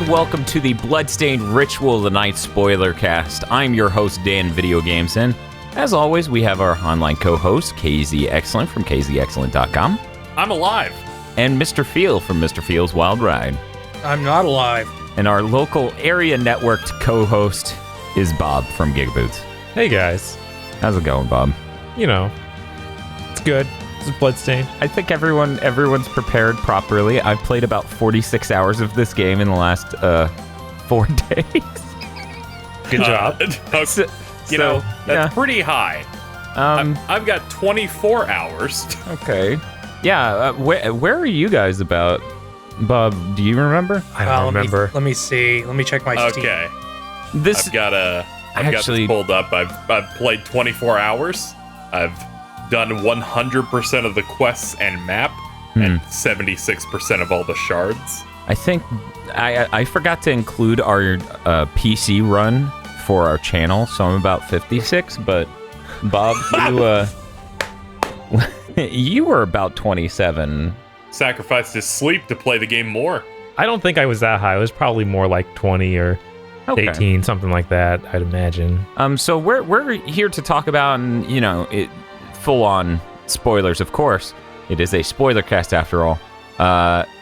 and welcome to the Bloodstained Ritual of the Night Spoilercast. I'm your host, Dan Video Games, and as always, we have our online co-host, KZ Excellent from kzexcellent.com. I'm alive. And Mr. Feel from Mr. Feel's Wild Ride. I'm not alive. And our local area networked co-host is Bob from GigaBoots. Hey guys. How's it going, Bob? You know, it's good. It's Bloodstained. I think everyone's prepared properly. I've played about 46 hours of this game in the last 4 days. Good job. That's pretty high. I've got 24 hours. Okay. Yeah, where are you guys about? Bob, do you remember? I don't remember. Let me see. Let me check my Steam. Okay. This I've got this pulled up. I've played 24 hours. I've done 100% of the quests and map and 76% of all the shards. I think I forgot to include our PC run for our channel, so I'm about 56, but Bob, you were about 27. Sacrificed his sleep to play the game more. I don't think I was that high. It was probably more like 20 or 18, something like that, I'd imagine. So we're here to talk about, and full-on spoilers, of course. It is a spoilercast after all.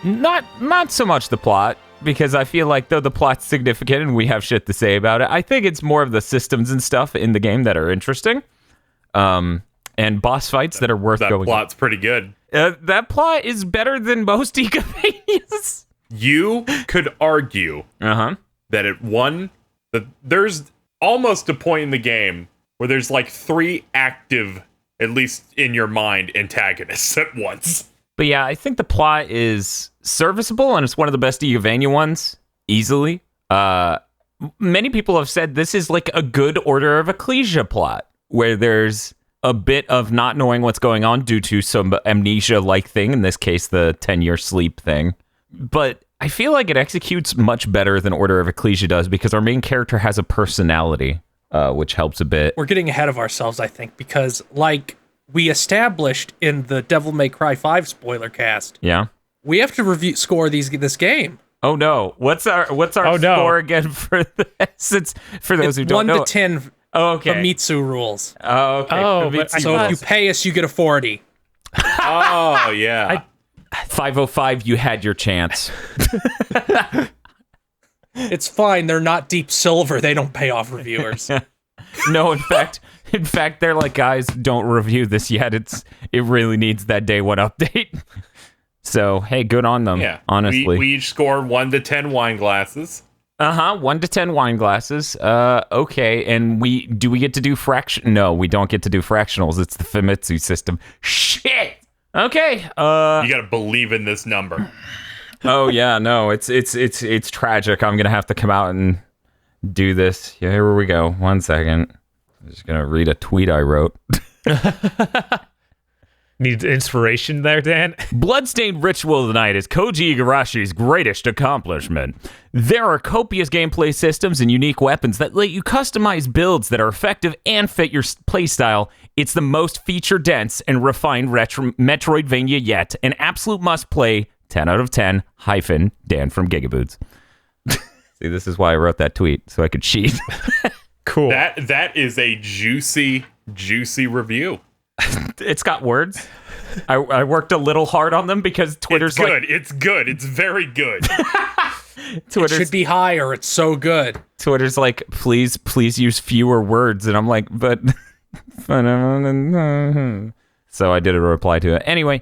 Not so much the plot, because I feel like though the plot's significant and we have shit to say about it, I think it's more of the systems and stuff in the game that are interesting. And boss fights that are worth going. That plot's pretty good. That plot is better than most Ecomanias. You could argue that there's almost a point in the game where there's like 3 active, at least in your mind, antagonists at once. But yeah, I think the plot is serviceable, and it's one of the best Ecomania ones, easily. Many people have said this is like a good Order of Ecclesia plot, where there's a bit of not knowing what's going on due to some amnesia-like thing, in this case, the 10-year sleep thing. But I feel like it executes much better than Order of Ecclesia does, because our main character has a personality, which helps a bit. We're getting ahead of ourselves, I think, because like we established in the Devil May Cry 5 spoiler cast, we have to score this game. Oh no! What's our score again for this? For those who don't know, 1 to 10. Oh, okay. Famitsu rules. Oh, okay. So if you pay us, you get a 40. Oh, yeah. 505, you had your chance. It's fine. They're not Deep Silver. They don't pay off reviewers. No, in fact, they're like, guys, don't review this yet. It really needs that day one update. So, hey, good on them. Yeah, honestly. We each score 1 to 10 wine glasses. 1 to 10 wine glasses. Okay, and we get to do fraction? No, we don't get to do fractionals. It's the Famitsu system. Shit. Okay. You gotta believe in this number. Oh yeah, no, it's tragic. I'm gonna have to come out and do this. Yeah, here we go. 1 second. I'm just gonna read a tweet I wrote. Need inspiration there, Dan? Bloodstained Ritual of the Night is Koji Igarashi's greatest accomplishment. There are copious gameplay systems and unique weapons that let you customize builds that are effective and fit your playstyle. It's the most feature-dense and refined Metroidvania yet. An absolute must-play, 10 out of 10, hyphen, Dan from GigaBoots. See, this is why I wrote that tweet, so I could cheat. Cool. That is a juicy review. It's got words. I worked a little hard on them because Twitter's good. It's good. It's very good. It should be higher. It's so good. Twitter's like, please use fewer words, and I'm like, but so I did a reply to it. Anyway,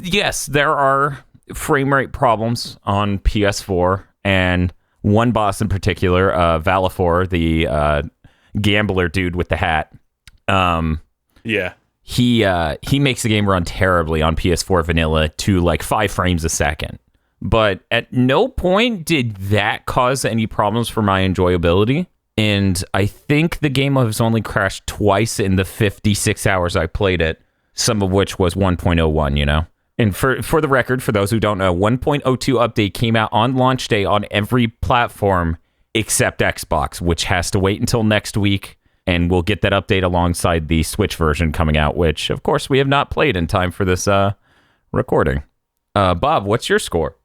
yes, there are frame rate problems on PS4, and one boss in particular, Valifor, the gambler dude with the hat. Yeah. He makes the game run terribly on PS4 vanilla to like 5 frames a second. But at no point did that cause any problems for my enjoyability. And I think the game has only crashed twice in the 56 hours I played it, some of which was 1.01, And for the record, for those who don't know, 1.02 update came out on launch day on every platform except Xbox, which has to wait until next week. And we'll get that update alongside the Switch version coming out, which, of course, we have not played in time for this recording. Bob, what's your score?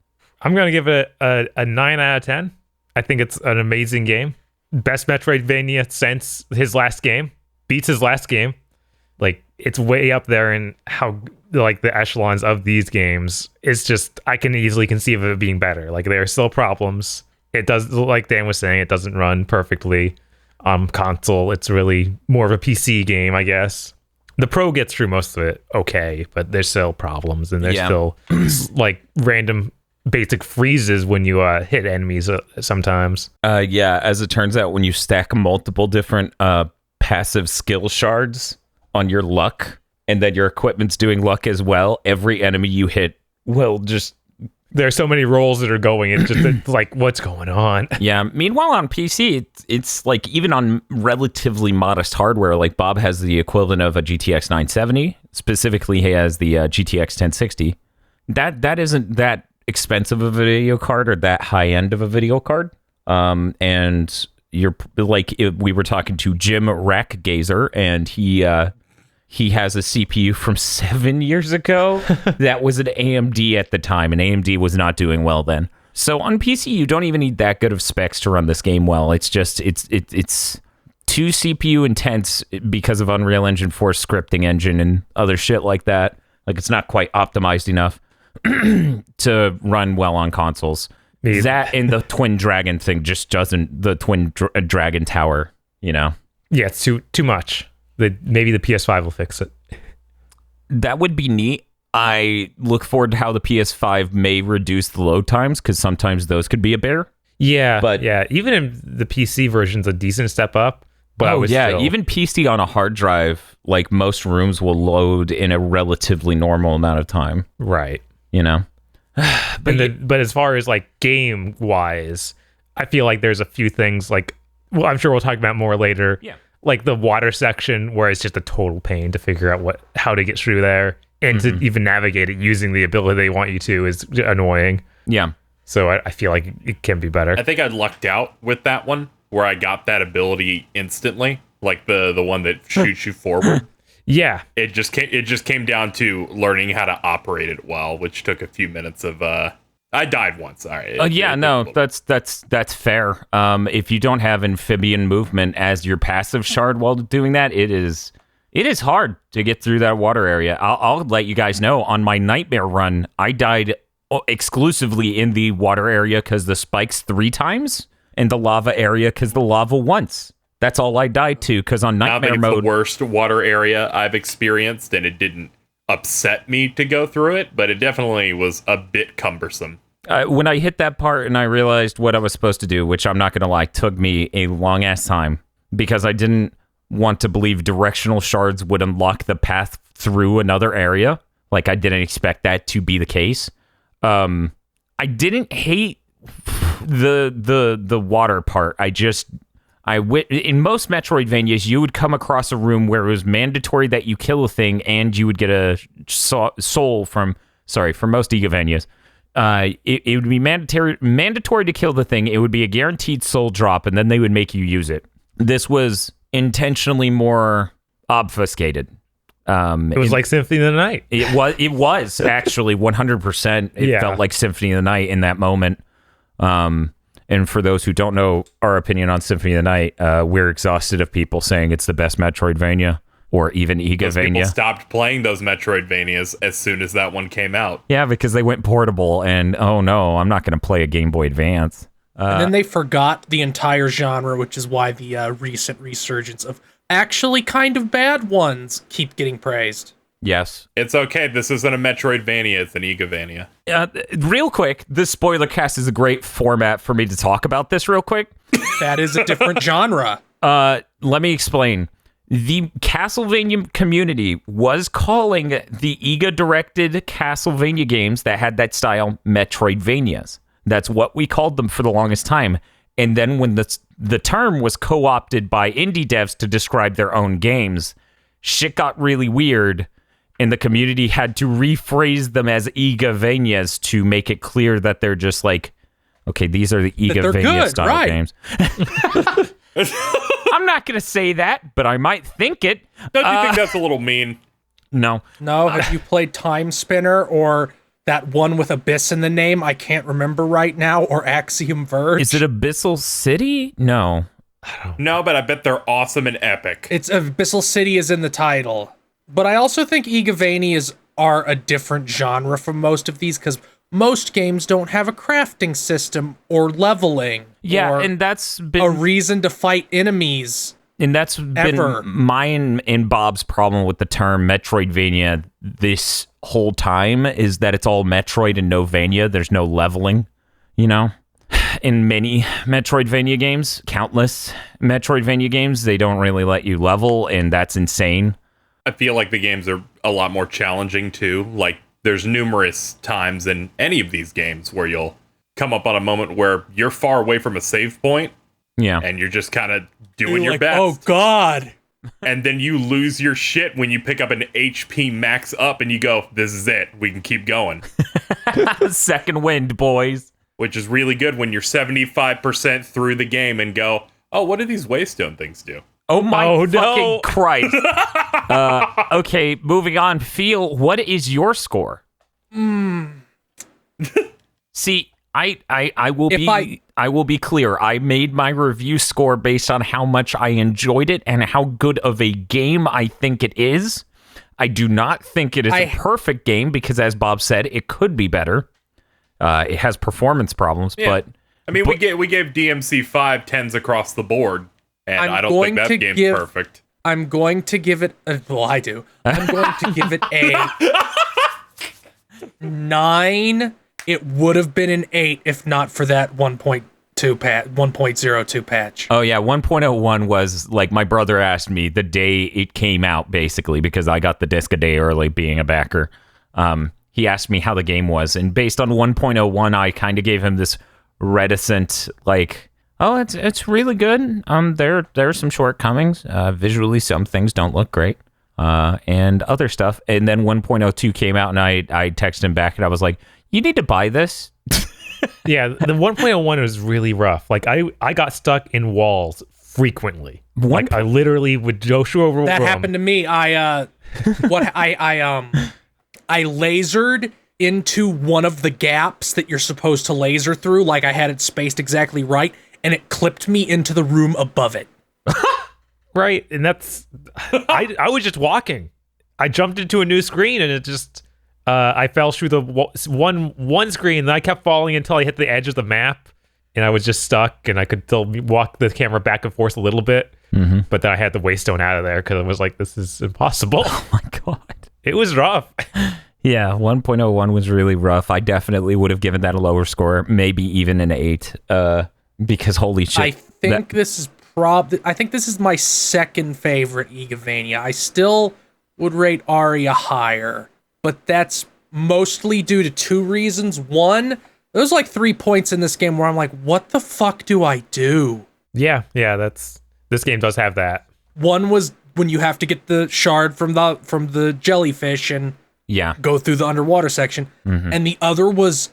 I'm going to give it a 9 out of 10. I think it's an amazing game. Best Metroidvania since his last game. Beats his last game. Like, it's way up there in how, like, the echelons of these games. It's just, I can easily conceive of it being better. Like, there are still problems. It does, like Dan was saying, it doesn't run perfectly on console. It's really more of a PC game, I guess. The Pro gets through most of it okay, but there's still problems, and there's still, like, random basic freezes when you hit enemies sometimes. As it turns out, when you stack multiple different passive skill shards on your luck, and then your equipment's doing luck as well, every enemy you hit will just... There are so many rolls that are going, it's just it's like, what's going on? Yeah, meanwhile on PC, it's like, even on relatively modest hardware, like Bob has the equivalent of a GTX 970, specifically he has the GTX 1060. That isn't that expensive of a video card or that high end of a video card. And you're like, we were talking to Jim Rackgazer, and he has a CPU from 7 years ago that was an AMD at the time, and AMD was not doing well then. So on PC, you don't even need that good of specs to run this game well. It's just it's too CPU intense because of Unreal Engine 4 scripting engine and other shit like that. Like, it's not quite optimized enough to run well on consoles. That and the Twin Dragon thing just doesn't, the Twin Dragon Tower, you know? Yeah, it's too much. Maybe the PS5 will fix it. That would be neat. I look forward to how the PS5 may reduce the load times, because sometimes those could be a bear. Yeah, but yeah, even in the PC version's a decent step up. But even PC on a hard drive, like most rooms will load in a relatively normal amount of time. Right. You know? But as far as like game wise, I feel like there's a few things like, well, I'm sure we'll talk about more later. Yeah. Like the water section, where it's just a total pain to figure out how to get through there, and to even navigate it using the ability they want you to is annoying. Yeah. So I feel like it can be better. I think I lucked out with that one, where I got that ability instantly, like the one that shoots you forward. Yeah. It just came down to learning how to operate it well, which took a few minutes of I died once. All right. That's fair. If you don't have amphibian movement as your passive shard while doing that, it is hard to get through that water area. I'll let you guys know, on my nightmare run, I died exclusively in the water area because the spikes 3 times, and the lava area because the lava once. That's all I died to, because on nightmare mode, the worst water area I've experienced, and it didn't upset me to go through it, but it definitely was a bit cumbersome. When I hit that part and I realized what I was supposed to do, which I'm not going to lie, took me a long ass time, because I didn't want to believe directional shards would unlock the path through another area. Like, I didn't expect that to be the case. I didn't hate the water part. In most Metroidvanias, you would come across a room where it was mandatory that you kill a thing, and you would get a soul for most Gigavanias. It would be mandatory to kill the thing. It would be a guaranteed soul drop, and then they would make you use it. This was intentionally more obfuscated. It was like Symphony of the Night. It was actually 100%. It felt like Symphony of the Night in that moment. And for those who don't know our opinion on Symphony of the Night, we're exhausted of people saying it's the best Metroidvania, or even Igavania. People stopped playing those Metroidvanias as soon as that one came out. Yeah, because they went portable, and oh no, I'm not going to play a Game Boy Advance. And then they forgot the entire genre, which is why the recent resurgence of actually kind of bad ones keep getting praised. Yes. It's okay. This isn't a Metroidvania. It's an Igavania. Real quick, this Spoilercast is a great format for me to talk about this real quick. That is a different genre. Let me explain. The Castlevania community was calling the EGA-directed Castlevania games that had that style Metroidvanias. That's what we called them for the longest time. And then when the term was co-opted by indie devs to describe their own games, shit got really weird, and the community had to rephrase them as Igavanias to make it clear that they're just like, okay, these are the Igavania style games. I'm not going to say that, but I might think it. Don't you think that's a little mean? No. No, have you played Time Spinner or that one with Abyss in the name, I can't remember right now, or Axiom Verge. Is it Abyssal City? No. No, but I bet they're awesome and epic. It's Abyssal City is in the title. But I also think Igavanias are a different genre from most of these, because most games don't have a crafting system or leveling. Yeah, or and that's been a reason to fight enemies. And that's been mine and Bob's problem with the term Metroidvania this whole time, is that it's all Metroid and no Vania. There's no leveling, you know? In many Metroidvania games, countless Metroidvania games, they don't really let you level, and that's insane. I feel like the games are a lot more challenging, too. Like, there's numerous times in any of these games where you'll come up on a moment where you're far away from a save point. Yeah. And you're just kind of doing your best. Oh, God. And then you lose your shit when you pick up an HP max up and you go, this is it. We can keep going. Second wind, boys. Which is really good when you're 75% through the game and go, oh, what do these Waystone things do? Oh my fucking Christ. Okay, moving on. Phil, what is your score? See, I will be clear. I made my review score based on how much I enjoyed it and how good of a game I think it is. I do not think it is a perfect game because, as Bob said, it could be better. It has performance problems, but I mean, we gave DMC 5 10s across the board, and I don't think that game's perfect. I'm going to give it. Well, I do. I'm going to give it a 9. It would have been an 8 if not for that 1.02 patch. Oh yeah, 1.01 was like my brother asked me the day it came out, basically, because I got the disc a day early, being a backer. He asked me how the game was, and based on 1.01, I kind of gave him this reticent, like, oh, it's really good. There are some shortcomings. Visually, some things don't look great, and other stuff. And then 1.02 came out, and I texted him back, and I was like, you need to buy this. Yeah, the 1.01 was really rough. Like, I got stuck in walls frequently. Like, I literally would go over a That room. happened to me. I lasered into one of the gaps that you're supposed to laser through. Like, I had it spaced exactly right, and it clipped me into the room above it. Right, and that's... I was just walking. I jumped into a new screen, and it just... I fell through the one screen, and I kept falling until I hit the edge of the map, and I was just stuck, and I could still walk the camera back and forth a little bit, but then I had the Waystone out of there, because I was like, this is impossible. Oh my God. It was rough. Yeah, 1.01 was really rough. I definitely would have given that a lower score, maybe even an 8, because holy shit. I think this is my second favorite Igavania. I still would rate Aria higher, but that's mostly due to 2 reasons. One, there's like 3 points in this game where I'm like, what the fuck do I do? Yeah, this game does have that. One was when you have to get the shard from the jellyfish and go through the underwater section. And the other was,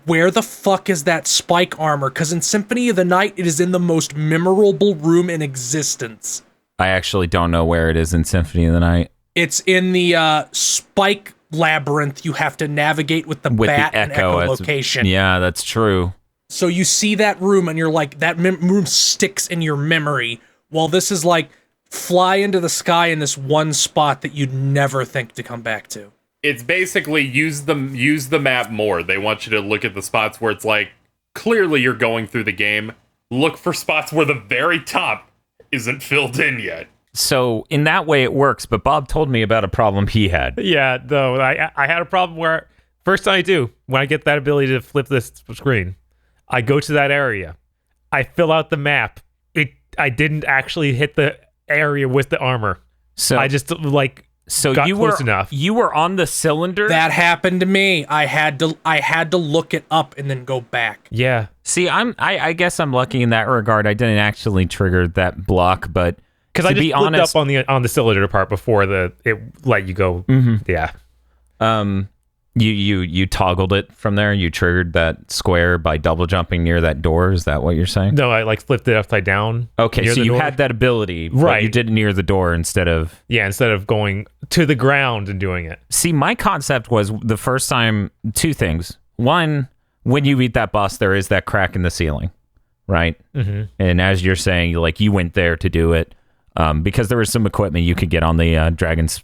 where the fuck is that spike armor? Because in Symphony of the Night, it is in the most memorable room in existence. I actually don't know where it is in Symphony of the Night. It's in the spike labyrinth you have to navigate with the bat and echo location. Yeah, that's true. So you see that room and you're like, that room sticks in your memory, while this is like, fly into the sky in this one spot that you'd never think to come back to. It's basically use the map more. They want you to look at the spots where it's like, clearly you're going through the game. Look for spots where the very top isn't filled in yet. So in that way it works, but Bob told me about a problem he had. Yeah, though, I had a problem where, first thing I do, when I get that ability to flip this screen, I go to that area. I fill out the map. I didn't actually hit the area with the armor. So I just got close enough. You were on the cylinder? That happened to me. I had to look it up and then go back. Yeah. See, I guess I'm lucky in that regard. I didn't actually trigger that block, but because I just flipped up on the cylinder part before it let you go. Mm-hmm. Yeah. You toggled it from there. You triggered that square by double jumping near that door. Is that what you're saying? No, I like flipped it upside down. Okay, so you door. had that ability, but Right? you did it near the door instead of. Yeah, instead of going to the ground and doing it. See, my concept was the first time. Two things. One, when you beat that boss, there is that crack in the ceiling, right? Mm-hmm. And as you're saying, you went there to do it because there was some equipment you could get on the dragon's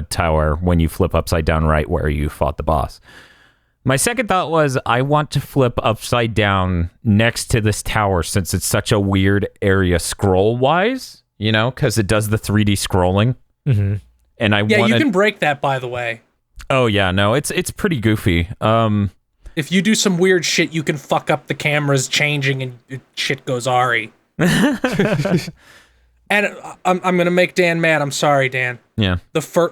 tower when you flip upside down right where you fought the boss. My second thought was I want to flip upside down next to this tower since it's such a weird area scroll wise, because it does the 3D scrolling. Mm-hmm. And you can break that, by the way. Oh yeah, no, it's pretty goofy. If you do some weird shit, you can fuck up the cameras changing and shit goes Ari. And I'm gonna make Dan mad. I'm sorry, Dan. Yeah.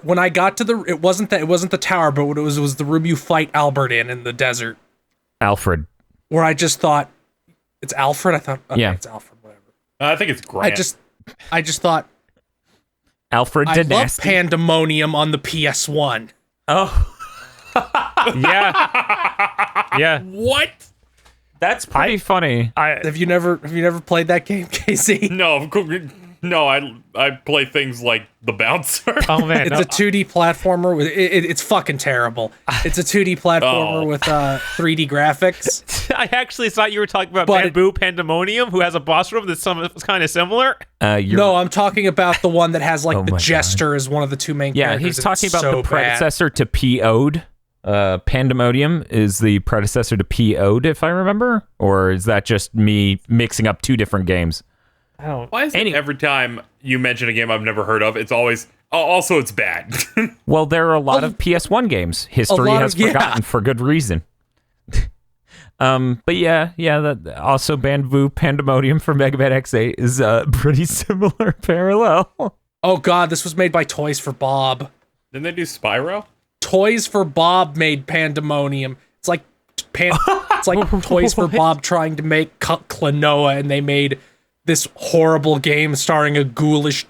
When I got to it wasn't the tower, but what it was the room you fight Albert in the desert. Alfred. Where I just thought it's Alfred. I thought it's Alfred. Whatever. I think it's Grant. I just thought Alfred. I love Pandemonium on the PS1. Oh. Yeah. What? That's pretty funny. Have you never played that game, Casey? No, I play things like The Bouncer. Oh man, it's a 2D platformer with it's fucking terrible. It's a 2D platformer with 3D graphics. I actually thought you were talking about Bamboo Pandemonium, who has a boss room that's kind of similar. No, I'm talking about the one that has the Jester as one of the two main characters. Yeah, he's talking about the predecessor to P.O.'d. Pandemonium is the predecessor to P.O.'d, if I remember, or is that just me mixing up two different games? Why is it every time you mention a game I've never heard of, it's always also it's bad? Well, there are a lot of PS1 games. History has forgotten for good reason. But yeah, that also Bamboo Pandemonium for Mega Man X8 is a pretty similar parallel. Oh god, this was made by Toys for Bob. Didn't they do Spyro? Toys for Bob made Pandemonium. It's like Toys for Bob trying to make Klonoa, and they made this horrible game starring a ghoulish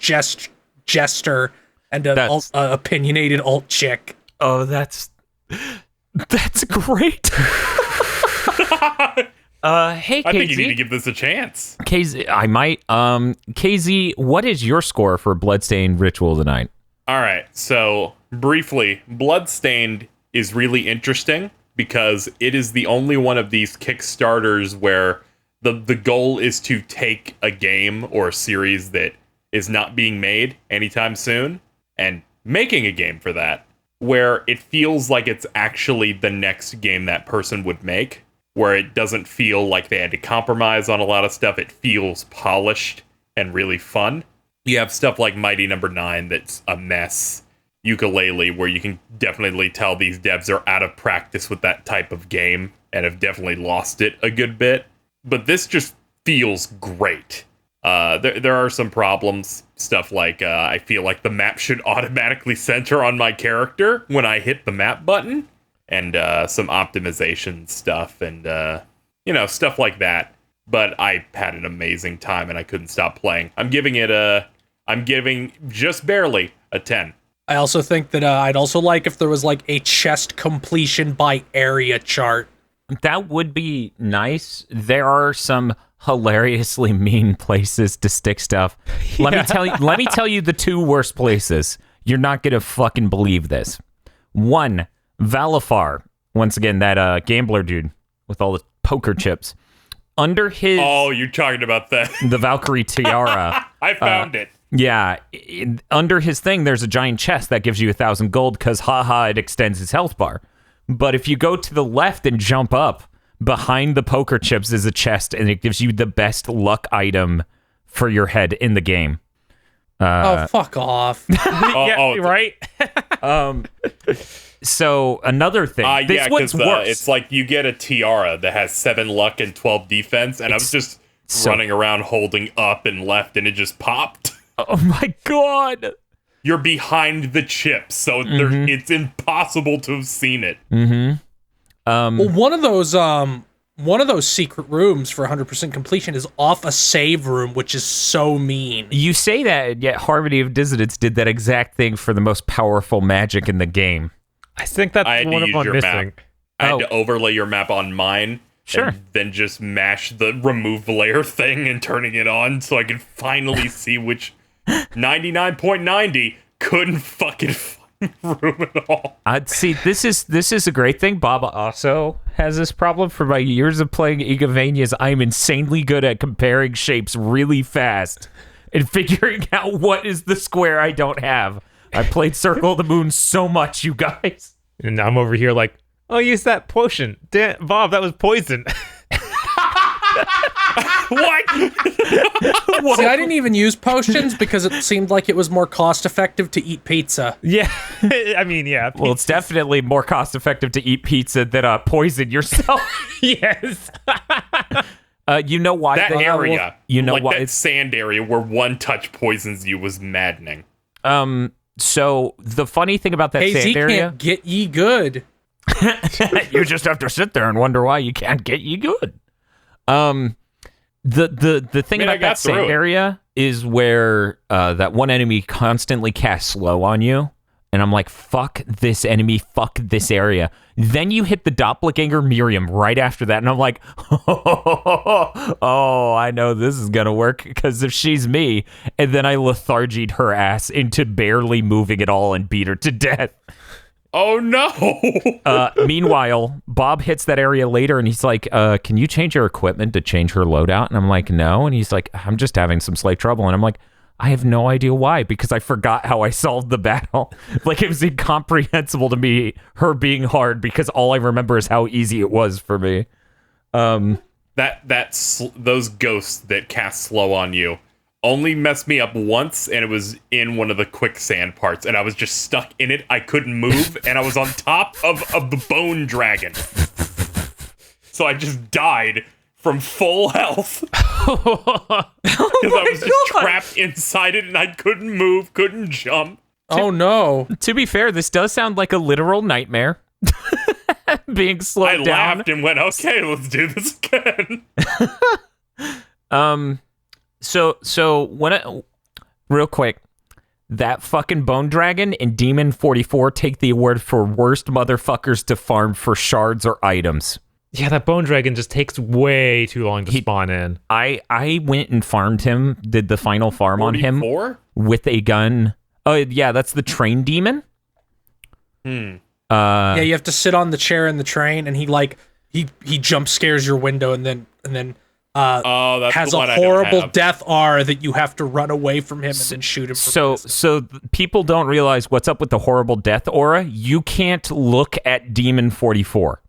jester and an opinionated alt chick. Oh, that's great. Hey, KZ. I think you need to give this a chance. KZ, I might. KZ, what is your score for Bloodstained Ritual tonight? All right, so briefly, Bloodstained is really interesting because it is the only one of these Kickstarters where the goal is to take a game or a series that is not being made anytime soon and making a game for that, where it feels like it's actually the next game that person would make, where it doesn't feel like they had to compromise on a lot of stuff. It feels polished and really fun. You have stuff like Mighty Number 9 that's a mess. Ukulele, where you can definitely tell these devs are out of practice with that type of game and have definitely lost it a good bit. But this just feels great. There are some problems. Stuff like I feel like the map should automatically center on my character when I hit the map button. And some optimization stuff and, stuff like that. But I had an amazing time and I couldn't stop playing. I'm giving just barely a 10. I also think that I'd also like if there was a chest completion by area chart. That would be nice. There are some hilariously mean places to stick stuff. Yeah. Let me tell you the two worst places. You're not gonna fucking believe this. One, Valifar. Once again, that gambler dude with all the poker chips. Under his... Oh, you're talking about that. The Valkyrie tiara. I found it. Yeah. Under his thing, there's a giant chest that gives you 1,000 gold because, it extends his health bar. But if you go to the left and jump up, behind the poker chips is a chest, and it gives you the best luck item for your head in the game. Fuck off. Right? So another thing, this one's worse. It's like you get a tiara that has 7 luck and 12 defense, and I was just running around holding up and left, and it just popped. Oh my god! You're behind the chips, so it's impossible to have seen it. Mm-hmm. Well, one of those secret rooms for 100% completion is off a save room, which is so mean. You say that, yet Harmony of Dissonance did that exact thing for the most powerful magic in the game. I think that's one of them missing. Map. I had to overlay your map on mine. Sure. And then just mash the remove layer thing and turning it on so I could finally see which 99.90 couldn't fucking room at all. I'd see this is a great thing. Bob also has this problem. For my years of playing Igavanias, I'm insanely good at comparing shapes really fast and figuring out what is the square I don't have. I played Circle of the Moon so much, you guys. And I'm over here like, oh, use that potion. Damn, Bob, that was poison. What? See, I didn't even use potions because it seemed like it was more cost effective to eat pizza. Yeah. I mean, yeah. Well, it's definitely more cost effective to eat pizza than poison yourself. Yes. You know why? That area, you know like why? that sand area where one touch poisons you was maddening. So the funny thing about that Hey, sand area, can't get ye good. you just have to sit there and wonder why you can't get you good. The thing about that sand area is where that one enemy constantly casts slow on you, and I'm like, fuck this enemy, fuck this area. Then you hit the doppelganger Miriam right after that, and I'm like, oh, I know this is gonna work, because if she's me, and then I lethargied her ass into barely moving at all and beat her to death. Oh no! Meanwhile, Bob hits that area later and he's like, can you change your equipment to change her loadout? And I'm like, no. And he's like, I'm just having some slight trouble. And I'm like, I have no idea why, because I forgot how I solved the battle. Like, it was incomprehensible to me, her being hard, because all I remember is how easy it was for me. Those ghosts that cast slow on you only messed me up once, and it was in one of the quicksand parts, and I was just stuck in it. I couldn't move, and I was on top of the bone dragon. So I just died from full health. Because I was just trapped inside it, and I couldn't move, couldn't jump. Oh no. To be fair, this does sound like a literal nightmare. Being slowed down. I laughed and went, okay, let's do this again. So when real quick, that fucking Bone Dragon and Demon 44 take the award for worst motherfuckers to farm for shards or items. Yeah, that Bone Dragon just takes way too long to spawn in. I went and farmed him, did the final farm 44? On him with a gun. Oh yeah, that's the train demon. Yeah, you have to sit on the chair in the train, and he jump scares your window, and then that's has the one a I don't horrible have. death R that you have to run away from him and then shoot him. So people don't realize what's up with the horrible death aura. You can't look at Demon 44.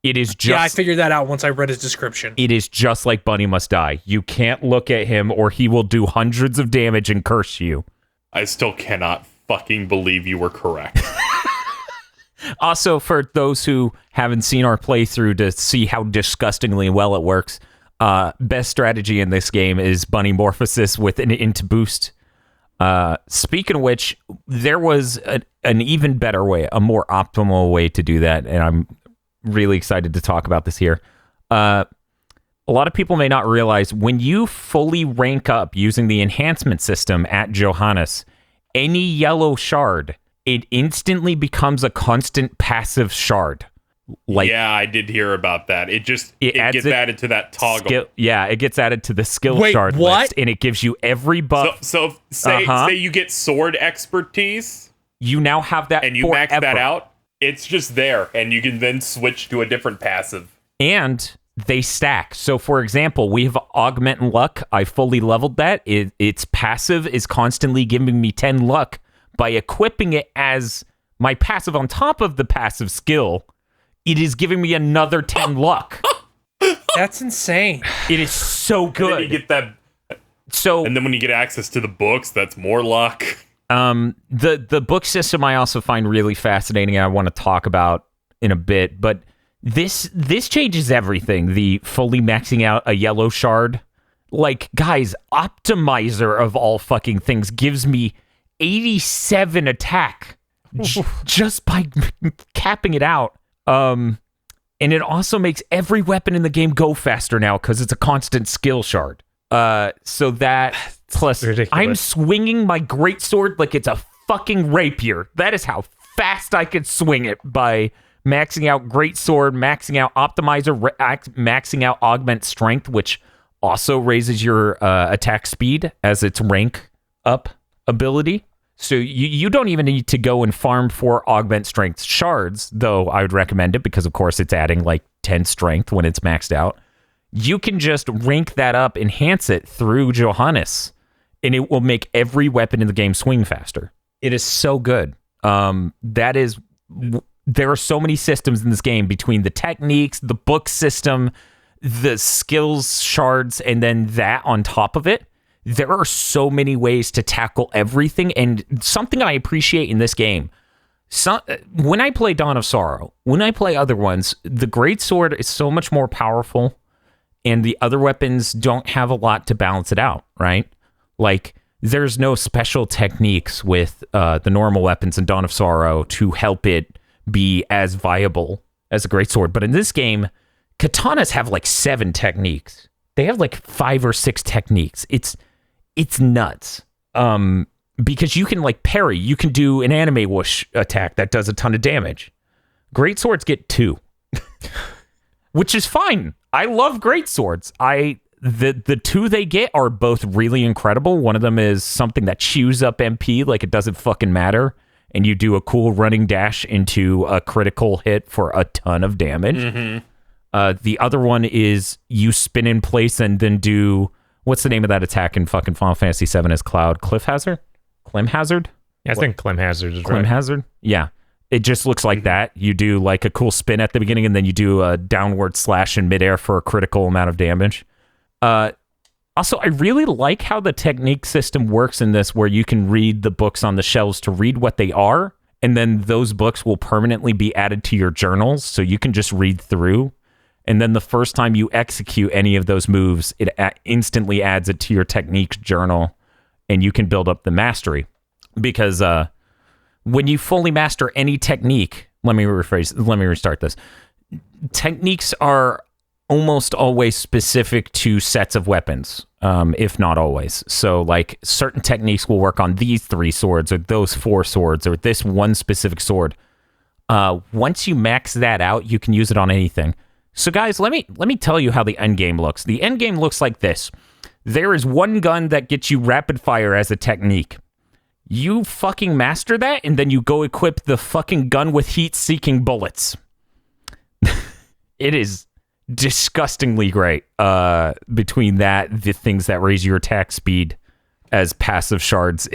It is just... Yeah, I figured that out once I read his description. It is just like Bunny Must Die. You can't look at him or he will do hundreds of damage and curse you. I still cannot fucking believe you were correct. Also, for those who haven't seen our playthrough to see how disgustingly well it works, best strategy in this game is Bunny Morphosis with an int boost. Speaking of which, there was an even better way, a more optimal way to do that, and I'm really excited to talk about this here. A lot of people may not realize when you fully rank up using the enhancement system at Johannes, any yellow shard, it instantly becomes a constant passive shard. Like, yeah, I did hear about that. It gets added to that toggle. It gets added to the skill shard list, and it gives you every buff. So say you get sword expertise, you now have that, and you max that out. It's just there, and you can then switch to a different passive. And they stack. So, for example, we have Augment Luck. I fully leveled that. Its passive is constantly giving me 10 luck by equipping it as my passive on top of the passive skill. It is giving me another 10 luck. That's insane. It is so good. And then you get that. And then when you get access to the books, that's more luck. The book system I also find really fascinating, and I want to talk about in a bit, but this changes everything. The fully maxing out a yellow shard. Like, guys, Optimizer of all fucking things gives me 87 attack just by capping it out. And it also makes every weapon in the game go faster now because it's a constant skill shard. So that plus ridiculous. I'm swinging my greatsword like it's a fucking rapier. That is how fast I could swing it by maxing out Greatsword, maxing out Optimizer, maxing out Augment Strength, which also raises your attack speed as its rank up ability. So you don't even need to go and farm for Augment Strength Shards, though I would recommend it because, of course, it's adding like 10 strength when it's maxed out. You can just rank that up, enhance it through Johannes, and it will make every weapon in the game swing faster. It is so good. There are so many systems in this game between the techniques, the book system, the skills shards, and then that on top of it. There are so many ways to tackle everything, and something I appreciate in this game. When I play Dawn of Sorrow, when I play other ones, the Greatsword is so much more powerful, and the other weapons don't have a lot to balance it out, right? Like, there's no special techniques with the normal weapons in Dawn of Sorrow to help it be as viable as a Greatsword. But in this game, katanas have like 7 techniques. They have like 5 or 6 techniques. It's nuts. Because you can like parry, you can do an anime whoosh attack that does a ton of damage. Greatswords get 2, which is fine. I love greatswords. The 2 they get are both really incredible. One of them is something that chews up MP like it doesn't fucking matter, and you do a cool running dash into a critical hit for a ton of damage. Mm-hmm. The other one is you spin in place and then do, what's the name of that attack in fucking Final Fantasy VII is Cloud? Cliff Hazard? Clem Hazard? Yeah, I think Clem Hazard is Clem right. Hazard? Yeah. It just looks like that. You do like a cool spin at the beginning, and then you do a downward slash in midair for a critical amount of damage. Also, I really like how the technique system works in this, where you can read the books on the shelves to read what they are, and then those books will permanently be added to your journals, so you can just read through. And then the first time you execute any of those moves, it instantly adds it to your techniques journal, and you can build up the mastery. Because when you fully master any technique, let me restart this. Techniques are almost always specific to sets of weapons, if not always. So, like, certain techniques will work on these 3 swords, or those 4 swords, or this one specific sword. Once you max that out, you can use it on anything. So, guys, let me tell you how the end game looks. The end game looks like this. There is one gun that gets you rapid fire as a technique. You fucking master that, and then you go equip the fucking gun with heat-seeking bullets. It is disgustingly great. Between that, the things that raise your attack speed as passive shards,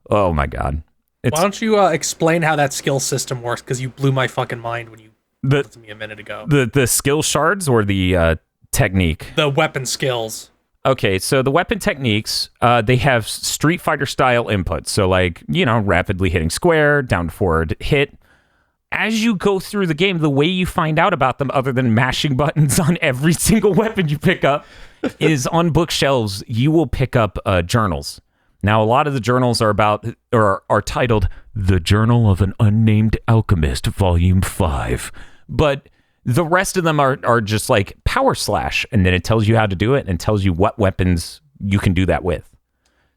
oh my god. Why don't you explain how that skill system works? Because you blew my fucking mind when you told it to me a minute ago. The skill shards or the technique? The weapon skills. Okay, so the weapon techniques, they have Street Fighter style inputs. So like, rapidly hitting square, down forward hit. As you go through the game, the way you find out about them, other than mashing buttons on every single weapon you pick up, is on bookshelves, you will pick up journals. Now, a lot of the journals are are titled The Journal of an Unnamed Alchemist, Volume 5. But the rest of them are just like power slash, and then it tells you how to do it and tells you what weapons you can do that with.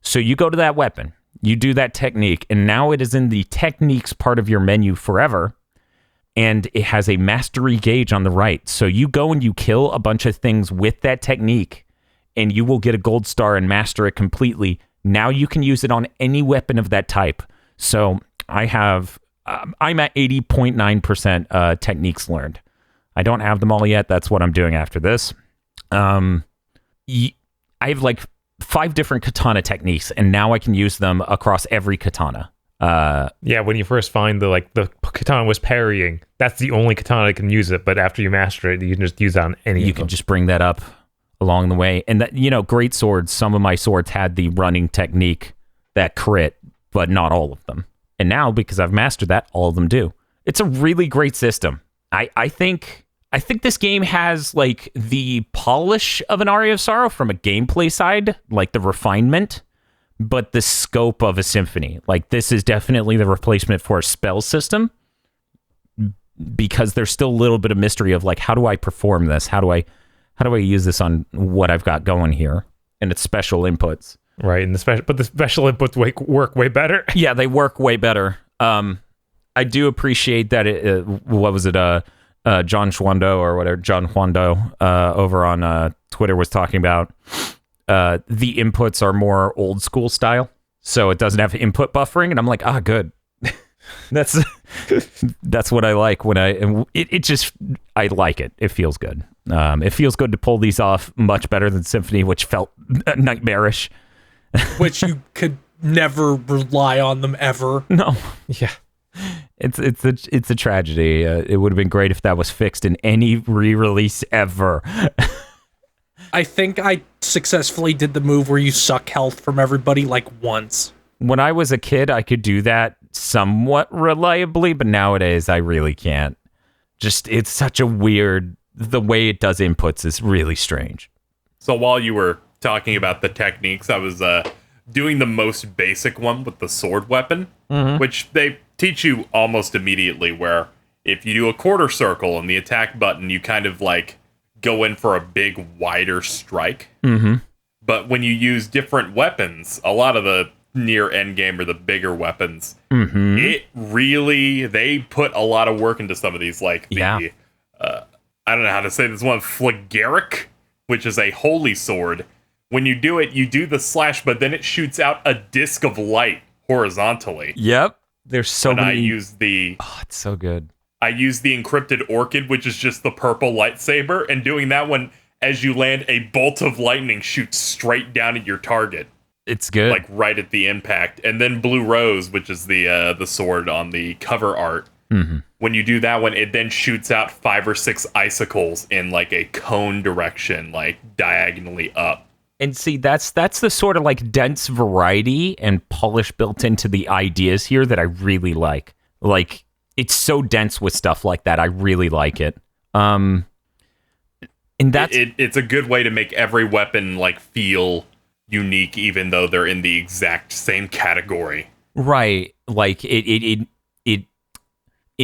So you go to that weapon, you do that technique, and now it is in the techniques part of your menu forever, and it has a mastery gauge on the right. So you go and you kill a bunch of things with that technique, and you will get a gold star and master it completely. Now you can use it on any weapon of that type. So I'm at 80.9% techniques learned. I don't have them all yet. That's what I'm doing after this. I have like 5 different katana techniques, and now I can use them across every katana. Yeah, when you first find the katana was parrying, that's the only katana that can use it. But after you master it, you can just use it on any. You can just bring that up along the way, and that great swords. Some of my swords had the running technique that crit, but not all of them. And now, because I've mastered that, all of them do. It's a really great system. I think this game has like the polish of an Aria of Sorrow from a gameplay side, like the refinement, but the scope of a symphony. Like, this is definitely the replacement for a spell system, because there's still a little bit of mystery of like, how do I perform this? How do I use this on what I've got going here? And its special inputs. Right, and the special inputs work way better. Yeah, they work way better. I do appreciate that what was it, John Schwando or whatever, John Huando over on Twitter was talking about the inputs are more old school style, so it doesn't have input buffering, and I'm like, good. That's what I like when it just, I like it. It feels good. It feels good to pull these off much better than Symphony, which felt nightmarish. Which you could never rely on them ever. No. Yeah. It's a tragedy. It would have been great if that was fixed in any re-release ever. I think I successfully did the move where you suck health from everybody like once. When I was a kid, I could do that somewhat reliably, but nowadays I really can't. Just, it's such a weird, the way it does inputs is really strange. So while you were talking about the techniques, I was doing the most basic one with the sword weapon, which they teach you almost immediately, where if you do a quarter circle on the attack button, you kind of like go in for a big, wider strike. Mm-hmm. But when you use different weapons, a lot of the near endgame or the bigger weapons, it really, they put a lot of work into some of these, like the, I don't know how to say this one, Phlegaric, which is a holy sword. When you do it, you do the slash, but then it shoots out a disc of light horizontally. Yep. There's so many. I use the... Oh, it's so good. I use the encrypted orchid, which is just the purple lightsaber, and doing that one, as you land, a bolt of lightning shoots straight down at your target. It's good. Like right at the impact. And then Blue Rose, which is the sword on the cover art. Mm-hmm. When you do that one, it then shoots out 5 or 6 icicles in like a cone direction, like diagonally up. And see, that's the sort of like dense variety and polish built into the ideas here that I really like. Like, it's so dense with stuff like that. I really like it. And that's it's a good way to make every weapon like feel unique, even though they're in the exact same category. Right. Like it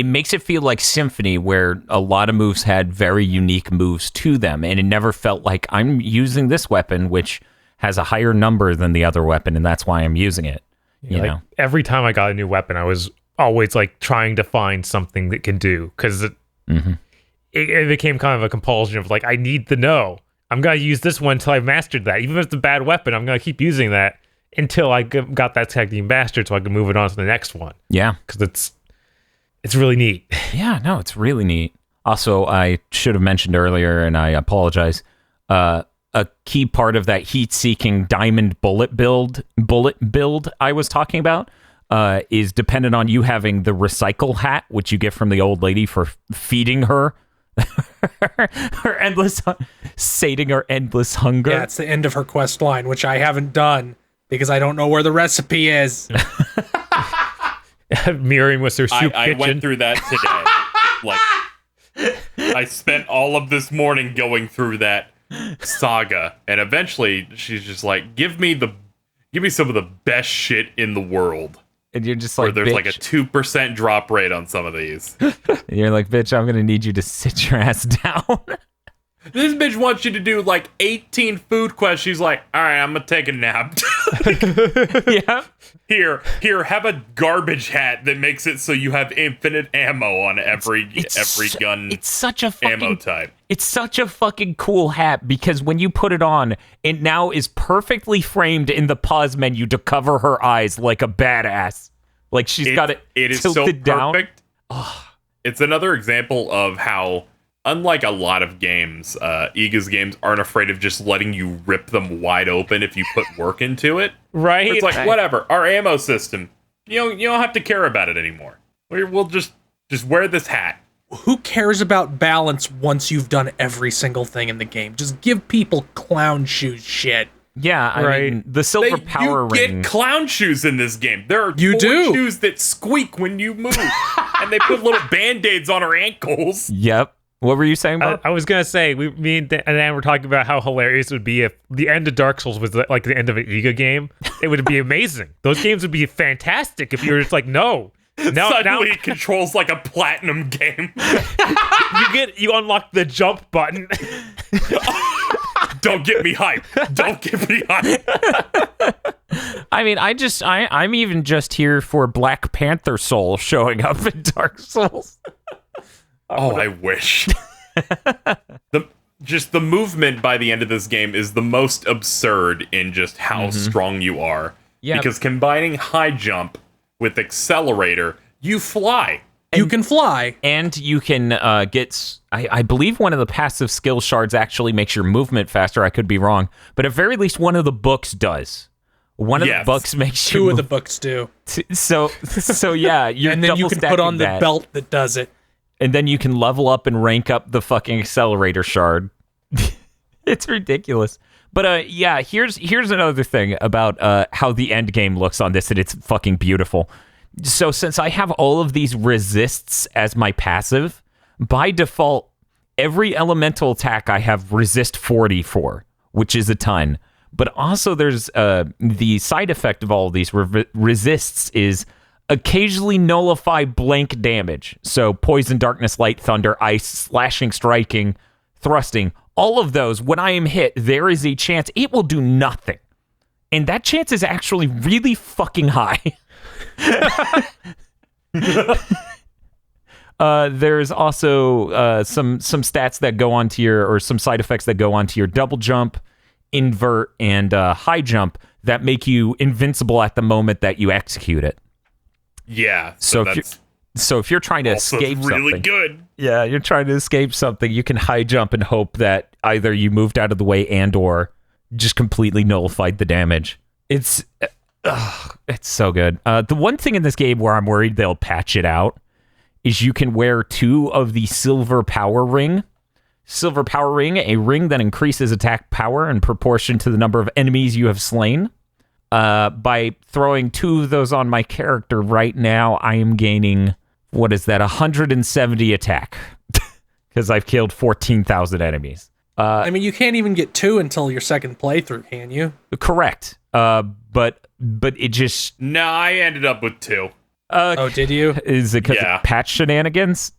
makes it feel like Symphony, where a lot of moves had very unique moves to them, and it never felt like I'm using this weapon, which has a higher number than the other weapon, and that's why I'm using it. You know? Every time I got a new weapon, I was always like trying to find something that can do, because it became kind of a compulsion of like, I need to know. I'm going to use this one until I've mastered that. Even if it's a bad weapon, I'm going to keep using that until I got that technique mastered so I can move it on to the next one. Yeah. Because it's really neat. Yeah, no, it's really neat. Also, I should have mentioned earlier, and I apologize, a key part of that heat-seeking diamond bullet build I was talking about is dependent on you having the recycle hat, which you get from the old lady for feeding her her endless sating her endless hunger. Yeah, it's the end of her quest line, which I haven't done because I don't know where the recipe is. Miriam was her soup I kitchen. went through that today. Like, I spent all of this morning going through that saga, and eventually she's just like, give me some of the best shit in the world. And you're just like, where there's bitch. like a 2% drop rate on some of these. And you're like, bitch, I'm gonna need you to sit your ass down. This bitch wants you to do like 18 food quests. She's like, all right, I'm gonna take a nap. Yeah. Here, have a garbage hat that makes it so you have infinite ammo on every gun. It's such a fucking ammo type. It's such a fucking cool hat, because when you put it on, it now is perfectly framed in the pause menu to cover her eyes like a badass. Like she's got it. It is tilted so down. perfect. It's another example of how, unlike a lot of games, Iga's games aren't afraid of just letting you rip them wide open if you put work into it. Right. It's like, whatever, our ammo system, you don't have to care about it anymore. We'll just wear this hat. Who cares about balance once you've done every single thing in the game? Just give people clown shoes shit. Yeah, I mean, the silver power you ring. get clown shoes in this game. There are You do. shoes that squeak when you move, and they put little band-aids on her ankles. Yep. What were you saying, Bob? I was gonna say, me and Dan were talking about how hilarious it would be if the end of Dark Souls was like the end of an Iga game. It would be amazing. Those games would be fantastic if you were just like, no. Suddenly it controls like a platinum game. you unlock the jump button. Don't get me hype. Don't get me hype. I mean, I'm even just here for Black Panther Soul showing up in Dark Souls. I wish. The movement by the end of this game is the most absurd in just how strong you are. Yeah. Because combining high jump with accelerator, you fly. You can fly. And you can get... I believe one of the passive skill shards actually makes your movement faster. I could be wrong. But at very least, one of the books does. One of the books makes you... Two of the books do. So yeah. You're and then you can put on the belt that does it. And then you can level up and rank up the fucking accelerator shard. It's ridiculous. But yeah, here's another thing about how the end game looks on this, and it's fucking beautiful. So since I have all of these resists as my passive, by default, every elemental attack I have resist 40 for, which is a ton. But also there's the side effect of all of these resists is occasionally nullify blank damage. So poison, darkness, light, thunder, ice, slashing, striking, thrusting, all of those, when I am hit, there is a chance it will do nothing. And that chance is actually really fucking high. There's also some stats that go onto your, or some side effects that go onto your double jump, invert, and high jump that make you invincible at the moment that you execute it. Yeah. So if you're trying to escape really something, good. Yeah, you're trying to escape something, you can high jump and hope that either you moved out of the way and or just completely nullified the damage. It's so good. The one thing in this game where I'm worried they'll patch it out is you can wear 2 of the Silver Power Ring. Silver Power Ring, a ring that increases attack power in proportion to the number of enemies you have slain. By throwing 2 of those on my character right now, I am gaining, 170 attack. Because I've killed 14,000 enemies. I mean, you can't even get 2 until your second playthrough, can you? Correct. But it just... No, I ended up with 2. Oh, did you? Is it because of patch shenanigans?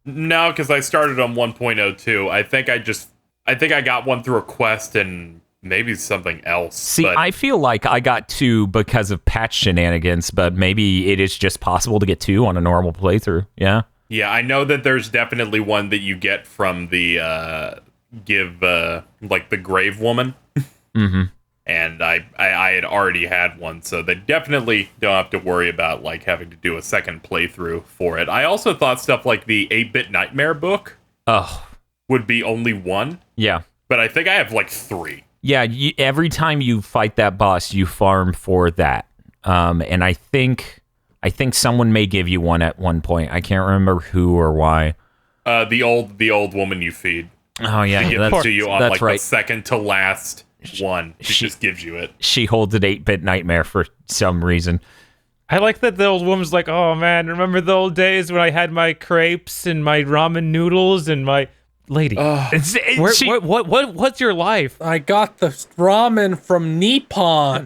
No, because I started on 1.02. I think I got one through a quest and maybe something else. See, I feel like I got 2 because of patch shenanigans, but maybe it is just possible to get 2 on a normal playthrough. Yeah. Yeah, I know that there's definitely one that you get from the the grave woman. Mm-hmm. And I had already had one, so they definitely don't have to worry about like having to do a second playthrough for it. I also thought stuff like the 8-Bit Nightmare book would be only 1. Yeah. But I think I have like 3. Yeah, every time you fight that boss, you farm for that. And I think someone may give you one at one point. I can't remember who or why. The old woman you feed. Oh yeah, she gives it to you on like right. the second to last one. She just gives you it. She holds an 8-Bit Nightmare for some reason. I like that the old woman's like, oh man, remember the old days when I had my crepes and my ramen noodles and my... Lady, what's your life? I got the ramen from Nippon.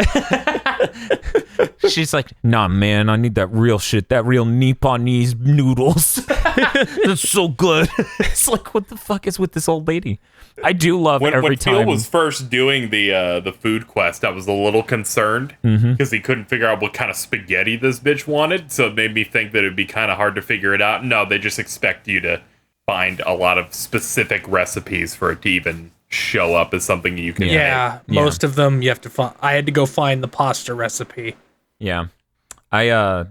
She's like, nah, man, I need that real shit, that real Nipponese noodles. That's so good. It's like, what the fuck is with this old lady? I do love every time. When Phil was first doing the food quest, I was a little concerned because he couldn't figure out what kind of spaghetti this bitch wanted, so it made me think that it'd be kind of hard to figure it out. No, they just expect you to find a lot of specific recipes for it to even show up as something you can make. Most of them you have to find. I had to go find the pasta recipe. Yeah. I